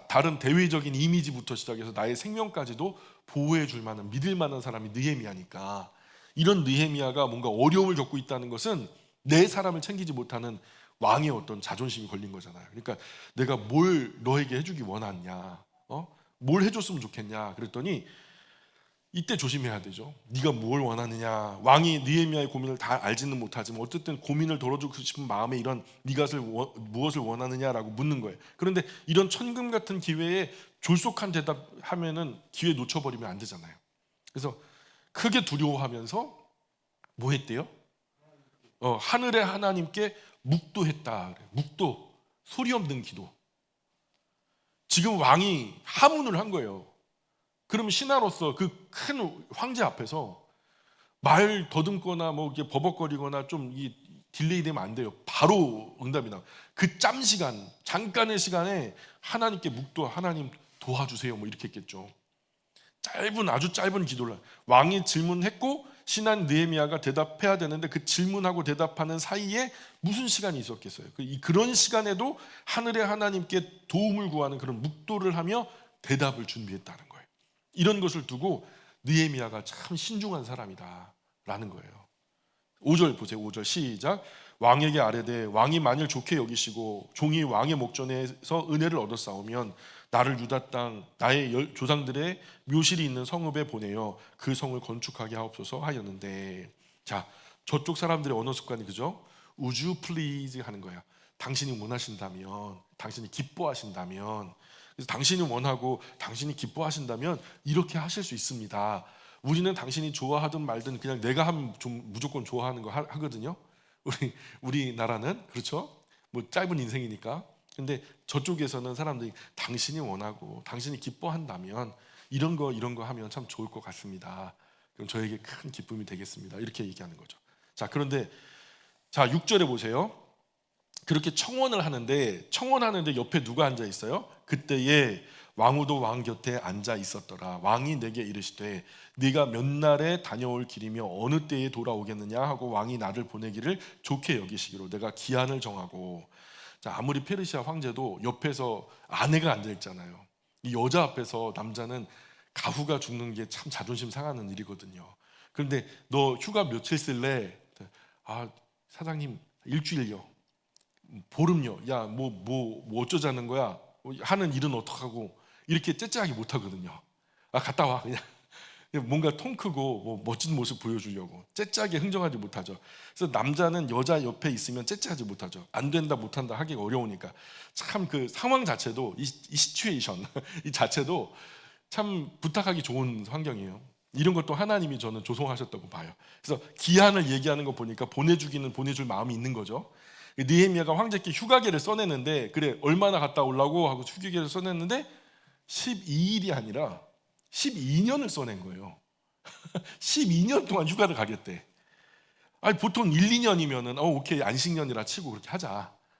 S1: 다른 대외적인 이미지부터 시작해서 나의 생명까지도 보호해 줄 만한, 믿을 만한 사람이 느헤미야니까. 이런 느헤미야가 뭔가 어려움을 겪고 있다는 것은 내 사람을 챙기지 못하는 왕의 어떤 자존심이 걸린 거잖아요. 그러니까 내가 뭘 너에게 해주기 원하냐, 뭘 해줬으면 좋겠냐 그랬더니 이때 조심해야 되죠. 네가 뭘 원하느냐. 왕이 느헤미야의 고민을 다 알지는 못하지만 어쨌든 고민을 덜어주고 싶은 마음에 이런 네가 무엇을 원하느냐라고 묻는 거예요. 그런데 이런 천금 같은 기회에 졸속한 대답하면은 기회 놓쳐버리면 안 되잖아요. 그래서 크게 두려워하면서 뭐 했대요? 하늘의 하나님께 묵도했다. 묵도, 소리 없는 기도. 지금 왕이 하문을 한 거예요. 그럼 신하로서 그 큰 황제 앞에서 말 더듬거나 뭐 이렇게 버벅거리거나 좀 이 딜레이 되면 안 돼요. 바로 응답이 나와. 그 짬 시간, 잠깐의 시간에 하나님께 묵도, 하나님 도와주세요. 뭐 이렇게 했겠죠. 아주 짧은 기도를 왕이 질문했고 신한 느헤미야가 대답해야 되는데 그 질문하고 대답하는 사이에 무슨 시간이 있었겠어요? 그런 시간에도 하늘의 하나님께 도움을 구하는 그런 묵도를 하며 대답을 준비했다는 거예요. 이런 것을 두고 느헤미야가 참 신중한 사람이다라는 거예요. 5절 보세요. 5절 시작. 왕에게 아뢰되 왕이 만일 좋게 여기시고 종이 왕의 목전에서 은혜를 얻었사오면 나를 유다 땅 나의 조상들의 묘실이 있는 성읍에 보내어 그 성을 건축하게 하옵소서 하였는데, 자, 저쪽 사람들의 언어 습관이 그죠? Would you please 하는 거야. 당신이 원하신다면, 당신이 기뻐하신다면, 그래서 당신이 원하고 당신이 기뻐하신다면 이렇게 하실 수 있습니다. 우리는 당신이 좋아하든 말든 그냥 내가 하면 좀 무조건 좋아하는 거 하거든요. 우리나라는 그렇죠? 뭐 짧은 인생이니까. 근데 저쪽에서는 사람들이 당신이 원하고 당신이 기뻐한다면 이런 거 하면 참 좋을 것 같습니다. 그럼 저에게 큰 기쁨이 되겠습니다. 이렇게 얘기하는 거죠. 자, 그런데 자 6절에 보세요. 그렇게 청원하는데 옆에 누가 앉아 있어요? 그때에 왕후도 왕 곁에 앉아 있었더라. 왕이 내게 이르시되 네가 몇 날에 다녀올 길이며 어느 때에 돌아오겠느냐 하고 왕이 나를 보내기를 좋게 여기시기로 내가 기한을 정하고. 자, 아무리 페르시아 황제도 옆에서 아내가 앉아 있잖아요. 이 여자 앞에서 남자는 가후가 죽는 게 참 자존심 상하는 일이거든요. 그런데 너 휴가 며칠 쓸래? 아, 사장님 일주일요. 보름요. 야, 뭐 어쩌자는 거야? 하는 일은 어떡하고? 이렇게 째째하게 못 하거든요. 아, 갔다 와 그냥. 뭔가 통 크고 뭐 멋진 모습 보여주려고 째째하게 흥정하지 못하죠. 그래서 남자는 여자 옆에 있으면 째째하지 못하죠. 안 된다 못한다 하기가 어려우니까. 참 그 상황 자체도 이 시츄에이션 이 자체도 참 부탁하기 좋은 환경이에요. 이런 것도 하나님이 저는 조성하셨다고 봐요. 그래서 기한을 얘기하는 거 보니까 보내주기는 보내줄 마음이 있는 거죠. 느헤미야가 황제께 휴가계를 써내는데 그래 얼마나 갔다 오려고 하고 휴가계를 써냈는데 12일이 아니라 12년을 써낸 거예요. 12년 동안 휴가를 가겠대. 아니 보통 1, 2년이면은 오케이 안식년이라 치고 그렇게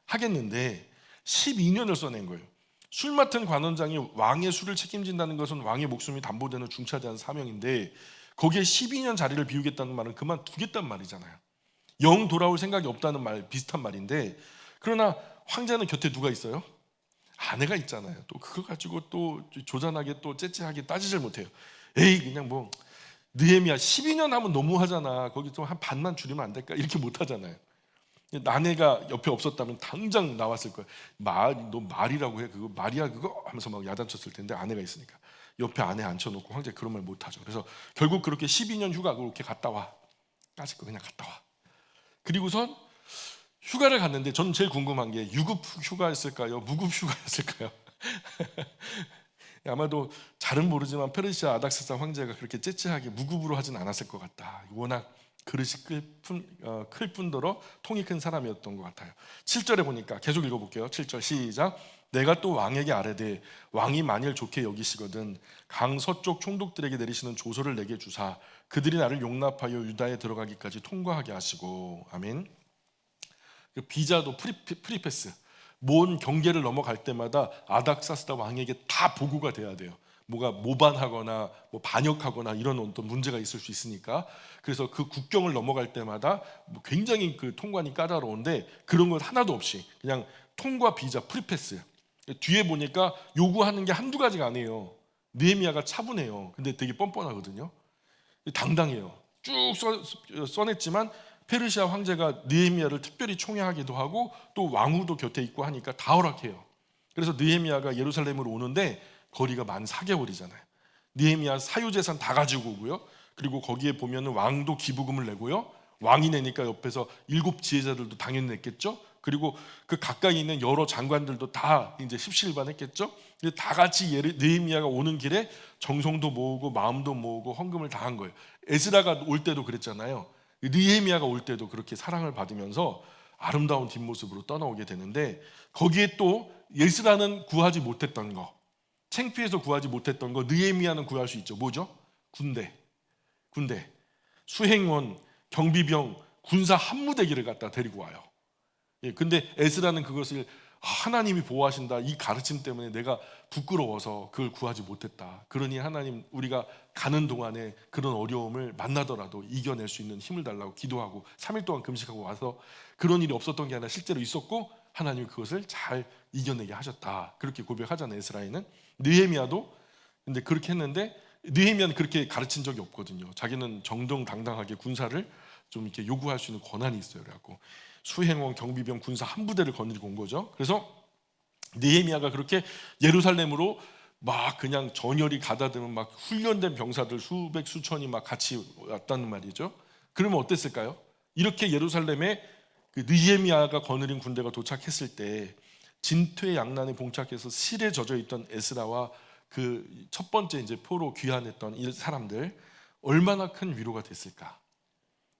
S1: 하겠는데 12년을 써낸 거예요. 술 맡은 관원장이 왕의 술을 책임진다는 것은 왕의 목숨이 담보되는 중차대한 사명인데 거기에 12년 자리를 비우겠다는 말은 그만두겠단 말이잖아요. 영 돌아올 생각이 없다는 말 비슷한 말인데, 그러나 황제는 곁에 누가 있어요? 아내가 있잖아요. 또 그거 가지고 또 조잔하게 또 째째하게 따지질 못해요. 에이 그냥 뭐 느헤미야 12년 하면 너무하잖아. 거기 좀 한 반만 줄이면 안 될까? 이렇게 못하잖아요. 아내가 옆에 없었다면 당장 나왔을 거예요. 너 말이라고 해. 그거 말이야 그거 하면서 막 야단쳤을 텐데 아내가 있으니까 옆에 아내 앉혀놓고 황제 그런 말 못하죠. 그래서 결국 그렇게 12년 휴가 그렇게 갔다 와. 따질 거 그냥 갔다 와. 그리고선 휴가를 갔는데 저는 제일 궁금한 게 유급 휴가였을까요? 무급 휴가였을까요? 아마도 잘은 모르지만 페르시아 아닥사스 황제가 그렇게 째째하게 무급으로 하진 않았을 것 같다. 워낙 그릇이 클 뿐더러 통이 큰 사람이었던 것 같아요. 7절에 보니까 계속 읽어볼게요. 7절 시작. 내가 또 왕에게 아뢰되 왕이 만일 좋게 여기시거든 강 서쪽 총독들에게 내리시는 조서를 내게 주사 그들이 나를 용납하여 유다에 들어가기까지 통과하게 하시고. 아멘. 비자도 프리패스, 뭔 경계를 넘어갈 때마다 아닥사스다 왕에게 다 보고가 돼야 돼요. 뭐가 모반하거나 뭐 반역하거나 이런 어떤 문제가 있을 수 있으니까. 그래서 그 국경을 넘어갈 때마다 뭐 굉장히 그 통관이 까다로운데 그런 것 하나도 없이 그냥 통과 비자 프리패스. 뒤에 보니까 요구하는 게 한두 가지가 아니에요. 느헤미야가 차분해요. 근데 되게 뻔뻔하거든요. 당당해요. 쭉 써냈지만 페르시아 황제가 느헤미야를 특별히 총애하기도 하고 또 왕후도 곁에 있고 하니까 다 허락해요. 그래서 느헤미야가 예루살렘으로 오는데 거리가 만 4개월이잖아요. 느헤미야 사유재산 다 가지고 오고요. 그리고 거기에 보면은 왕도 기부금을 내고요. 왕이 내니까 옆에서 7 지혜자들도 당연히 냈겠죠. 그리고 그 가까이 있는 여러 장관들도 다 이제 십시일반했겠죠. 다 같이 느헤미야가 오는 길에 정성도 모으고 마음도 모으고 헌금을 다 한 거예요. 에스라가 올 때도 그랬잖아요. 느헤미야가 올 때도 그렇게 사랑을 받으면서 아름다운 뒷모습으로 떠나오게 되는데, 거기에 또 에스라는 구하지 못했던 거, 창피해서 구하지 못했던 거 느헤미야는 구할 수 있죠. 뭐죠? 군대, 수행원, 경비병, 군사 한무대기를 갖다 데리고 와요. 근데 에스라는 그것을 하나님이 보호하신다, 이 가르침 때문에 내가 부끄러워서 그걸 구하지 못했다. 그러니 하나님, 우리가 가는 동안에 그런 어려움을 만나더라도 이겨낼 수 있는 힘을 달라고 기도하고 3일 동안 금식하고 와서 그런 일이 없었던 게 아니라 실제로 있었고 하나님이 그것을 잘 이겨내게 하셨다. 그렇게 고백하잖아요. 에스라에는. 느헤미야도 근데 그렇게 했는데, 느헤미야는 그렇게 가르친 적이 없거든요. 자기는 정정당당하게 군사를 좀 이렇게 요구할 수 있는 권한이 있어요. 그래갖고 수행원, 경비병, 군사 한 부대를 거느리고 온 거죠. 그래서 느헤미야가 그렇게 예루살렘으로 막 그냥 전열이 가다듬은 막 훈련된 병사들 수백 수천이 막 같이 왔다는 말이죠. 그러면 어땠을까요? 이렇게 예루살렘에 그 느헤미야가 거느린 군대가 도착했을 때 진퇴양난에 봉착해서 실에 젖어 있던 에스라와 그 첫 번째 이제 포로 귀환했던 이 사람들, 얼마나 큰 위로가 됐을까?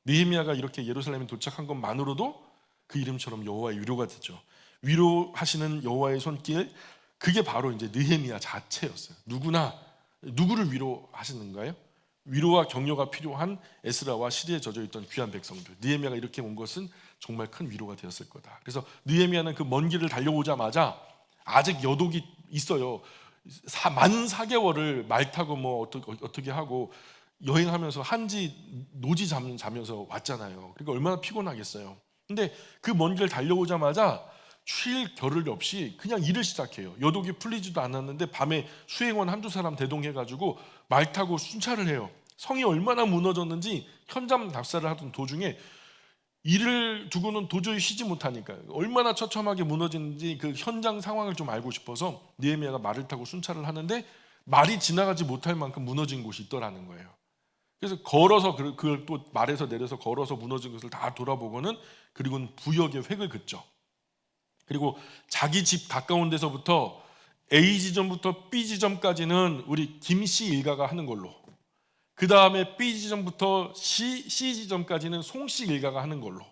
S1: 느헤미야가 이렇게 예루살렘에 도착한 것만으로도 그 이름처럼 여호와의 위로가 되죠. 위로하시는 여호와의 손길, 그게 바로 이제 느헤미야 자체였어요. 누구를 위로하시는가요? 위로와 격려가 필요한 에스라와 시리에 젖어 있던 귀한 백성들. 느헤미야가 이렇게 온 것은 정말 큰 위로가 되었을 거다. 그래서 느헤미야는 그 먼 길을 달려오자마자 아직 여독이 있어요. 만 4개월을 말 타고 뭐 어떻게 하고 여행하면서 한지 노지 자면서 왔잖아요. 그러니까 얼마나 피곤하겠어요. 근데 그 먼 길 달려오자마자 쉴 겨를 없이 그냥 일을 시작해요. 여독이 풀리지도 않았는데 밤에 수행원 한두 사람 대동해가지고 말 타고 순찰을 해요. 성이 얼마나 무너졌는지 현장 답사를 하던 도중에 일을 두고는 도저히 쉬지 못하니까 얼마나 처참하게 무너지는지 그 현장 상황을 좀 알고 싶어서 느헤미야가 말을 타고 순찰을 하는데 말이 지나가지 못할 만큼 무너진 곳이 있더라는 거예요. 그래서 걸어서 그걸 또 말에서 내려서 걸어서 무너진 것을 다 돌아보고는, 그리고는 부역의 획을 긋죠. 그리고 자기 집 가까운 데서부터 A 지점부터 B 지점까지는 우리 김씨 일가가 하는 걸로, 그 다음에 B 지점부터 C 지점까지는 송씨 일가가 하는 걸로,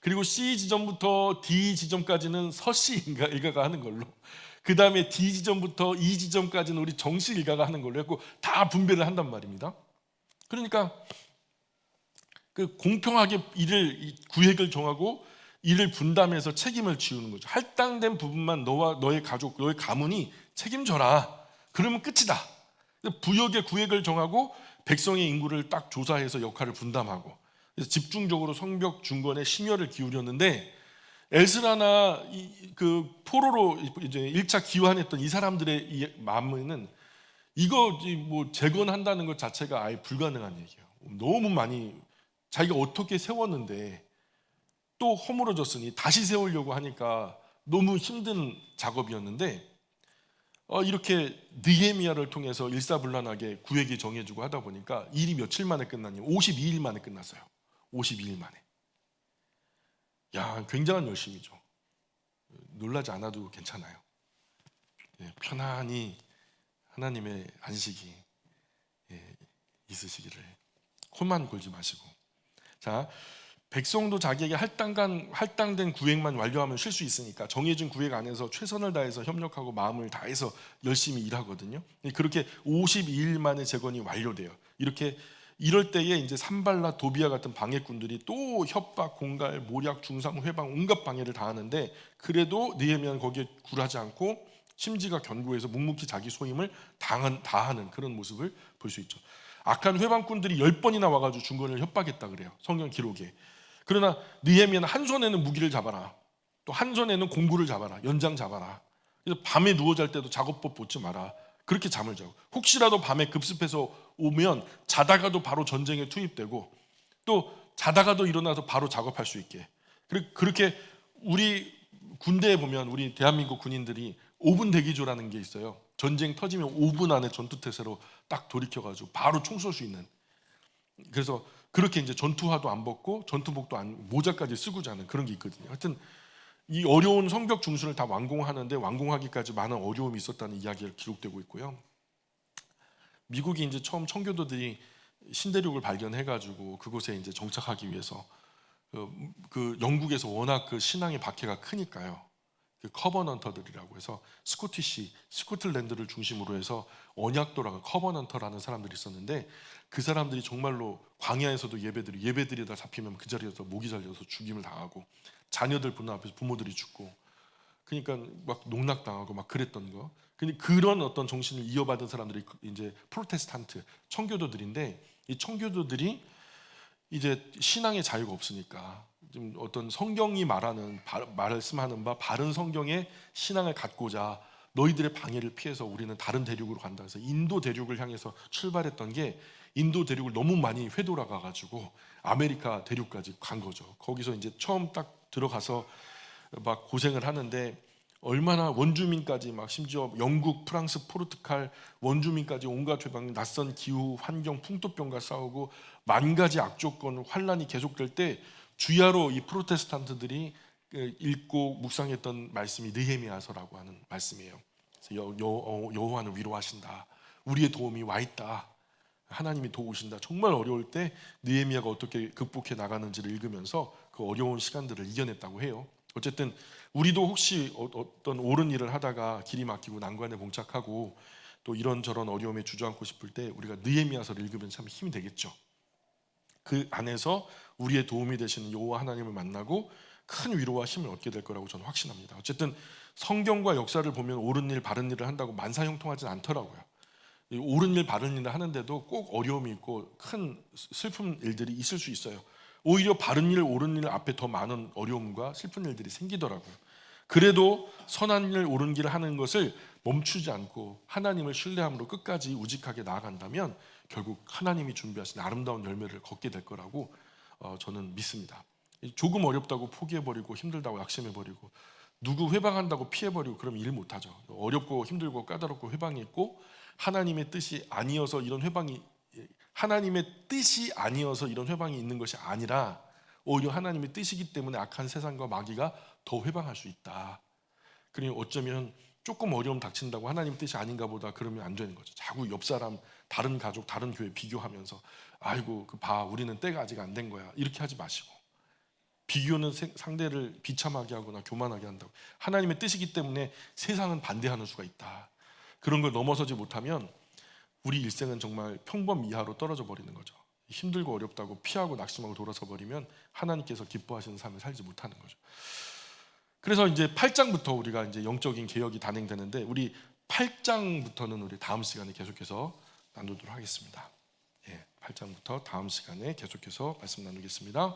S1: 그리고 C 지점부터 D 지점까지는 서씨 일가가 하는 걸로, 그 다음에 D 지점부터 E 지점까지는 우리 정씨 일가가 하는 걸로 했고 다 분배를 한단 말입니다. 그러니까 그 공평하게 일을 구획을 정하고 일을 분담해서 책임을 지우는 거죠. 할당된 부분만 너와 너의 가족, 너의 가문이 책임져라. 그러면 끝이다. 부역의 구획을 정하고 백성의 인구를 딱 조사해서 역할을 분담하고, 그래서 집중적으로 성벽 중건에 심혈을 기울였는데, 에스라나 그 포로로 이제 1차 기환했던 이 사람들의 이 마음에는 이거 뭐 재건한다는 것 자체가 아예 불가능한 얘기예요. 너무 많이 자기가 어떻게 세웠는데 또 허물어졌으니 다시 세우려고 하니까 너무 힘든 작업이었는데, 이렇게 느헤미야를 통해서 일사불란하게 구획이 정해지고 하다 보니까 일이 며칠 만에 끝났냐? 52일 만에 끝났어요. 52일 만에. 야, 굉장한 열심이죠. 놀라지 않아도 괜찮아요. 편안히 하나님의 안식이 있으시기를. 혼만 골지 마시고. 자, 백성도 자기에게 할당된 구획만 완료하면 쉴 수 있으니까 정해진 구획 안에서 최선을 다해서 협력하고 마음을 다해서 열심히 일하거든요. 그렇게 52일 만에 재건이 완료돼요. 이럴 때에 이제 산발라 도비아 같은 방해꾼들이 또 협박, 공갈, 모략, 중상, 회방 온갖 방해를 다 하는데, 그래도 느헤미야는 거기에 굴하지 않고 심지가 견고해서 묵묵히 자기 소임을 다하는 그런 모습을 볼 수 있죠. 악한 회방꾼들이 10번이나 와가지고 중건을 협박했다 그래요, 성경 기록에. 그러나 느헤미야는 한 손에는 무기를 잡아라, 또 한 손에는 공구를 잡아라, 연장 잡아라. 그래서 밤에 누워 잘 때도 작업복 벗지 마라. 그렇게 잠을 자고, 혹시라도 밤에 급습해서 오면 자다가도 바로 전쟁에 투입되고, 또 자다가도 일어나서 바로 작업할 수 있게. 그렇게 우리 군대에 보면 우리 대한민국 군인들이 5분 대기조라는 게 있어요. 전쟁 터지면 5분 안에 전투태세로 딱 돌이켜가지고 바로 총 쏠 수 있는. 그래서 그렇게 이제 전투화도 안 벗고 전투복도 안, 모자까지 쓰고 자는 그런 게 있거든요. 하여튼 이 어려운 성벽 중순을 다 완공하는데 완공하기까지 많은 어려움이 있었다는 이야기가 기록되고 있고요. 미국이 이제 처음 청교도들이 신대륙을 발견해가지고 그곳에 이제 정착하기 위해서 그 영국에서 워낙 그 신앙의 박해가 크니까요. 그 커버넌터들이라고 해서 스코틀랜드를 중심으로 해서 언약도라고 커버넌터라는 사람들이 있었는데 그 사람들이 정말로 광야에서도 예배드리다 잡히면 그 자리에서 목이 잘려서 죽임을 당하고 자녀들 보는 앞에서 부모들이 죽고 그러니까 막 농락당하고 막 그랬던 거. 근데 그런 어떤 정신을 이어받은 사람들이 이제 프로테스탄트 청교도들인데 이 청교도들이 이제 신앙의 자유가 없으니까 좀 어떤 성경이 말씀하는 바 바른 성경의 신앙을 갖고자 너희들의 방해를 피해서 우리는 다른 대륙으로 간다 해서 인도 대륙을 향해서 출발했던 게 인도 대륙을 너무 많이 회돌아가 가지고 아메리카 대륙까지 간 거죠. 거기서 이제 처음 딱 들어가서 막 고생을 하는데 얼마나 원주민까지 막 심지어 영국, 프랑스, 포르투갈 원주민까지 온갖 회방, 낯선 기후, 환경, 풍토병과 싸우고 만 가지 악조건, 환란이 계속될 때 주야로 이 프로테스탄트들이 읽고 묵상했던 말씀이 느헤미야서라고 하는 말씀이에요. 그래서 여호와는 위로하신다. 우리의 도움이 와 있다. 하나님이 도우신다. 정말 어려울 때 느헤미야가 어떻게 극복해 나가는지를 읽으면서 그 어려운 시간들을 이겨냈다고 해요. 어쨌든 우리도 혹시 어떤 옳은 일을 하다가 길이 막히고 난관에 봉착하고 또 이런저런 어려움에 주저앉고 싶을 때 우리가 느헤미야서를 읽으면 참 힘이 되겠죠. 그 안에서 우리의 도움이 되시는 여호와 하나님을 만나고 큰 위로와 힘을 얻게 될 거라고 저는 확신합니다. 어쨌든 성경과 역사를 보면 옳은 일, 바른 일을 한다고 만사형통하지 않더라고요. 옳은 일, 바른 일을 하는데도 꼭 어려움이 있고 큰 슬픈 일들이 있을 수 있어요. 오히려 바른 일, 옳은 일 앞에 더 많은 어려움과 슬픈 일들이 생기더라고요. 그래도 선한 일, 옳은 길을 하는 것을 멈추지 않고 하나님을 신뢰함으로 끝까지 우직하게 나아간다면 결국 하나님이 준비하신 아름다운 열매를 걷게 될 거라고 저는 믿습니다. 조금 어렵다고 포기해버리고 힘들다고 낙심해버리고 누구 회방한다고 피해버리고 그러면 일 못하죠. 어렵고 힘들고 까다롭고 회방이 있고 하나님의 뜻이 아니어서 이런 회방이 있는 것이 아니라 오히려 하나님의 뜻이기 때문에 악한 세상과 마귀가 더 회방할 수 있다. 그러니 어쩌면 조금 어려움 닥친다고 하나님 뜻이 아닌가 보다 그러면 안 되는 거죠. 자꾸 옆 사람, 다른 가족, 다른 교회 비교하면서 아이고 그 봐 우리는 때가 아직 안 된 거야 이렇게 하지 마시고 비교는 상대를 비참하게 하거나 교만하게 한다고. 하나님의 뜻이기 때문에 세상은 반대하는 수가 있다. 그런 걸 넘어서지 못하면 우리 일생은 정말 평범 이하로 떨어져 버리는 거죠. 힘들고 어렵다고 피하고 낙심하고 돌아서 버리면 하나님께서 기뻐하시는 삶을 살지 못하는 거죠. 그래서 이제 8장부터 우리가 이제 영적인 개혁이 단행되는데 우리 8장부터는 우리 다음 시간에 계속해서 나누도록 하겠습니다. 8장부터 다음 시간에 계속해서 말씀 나누겠습니다.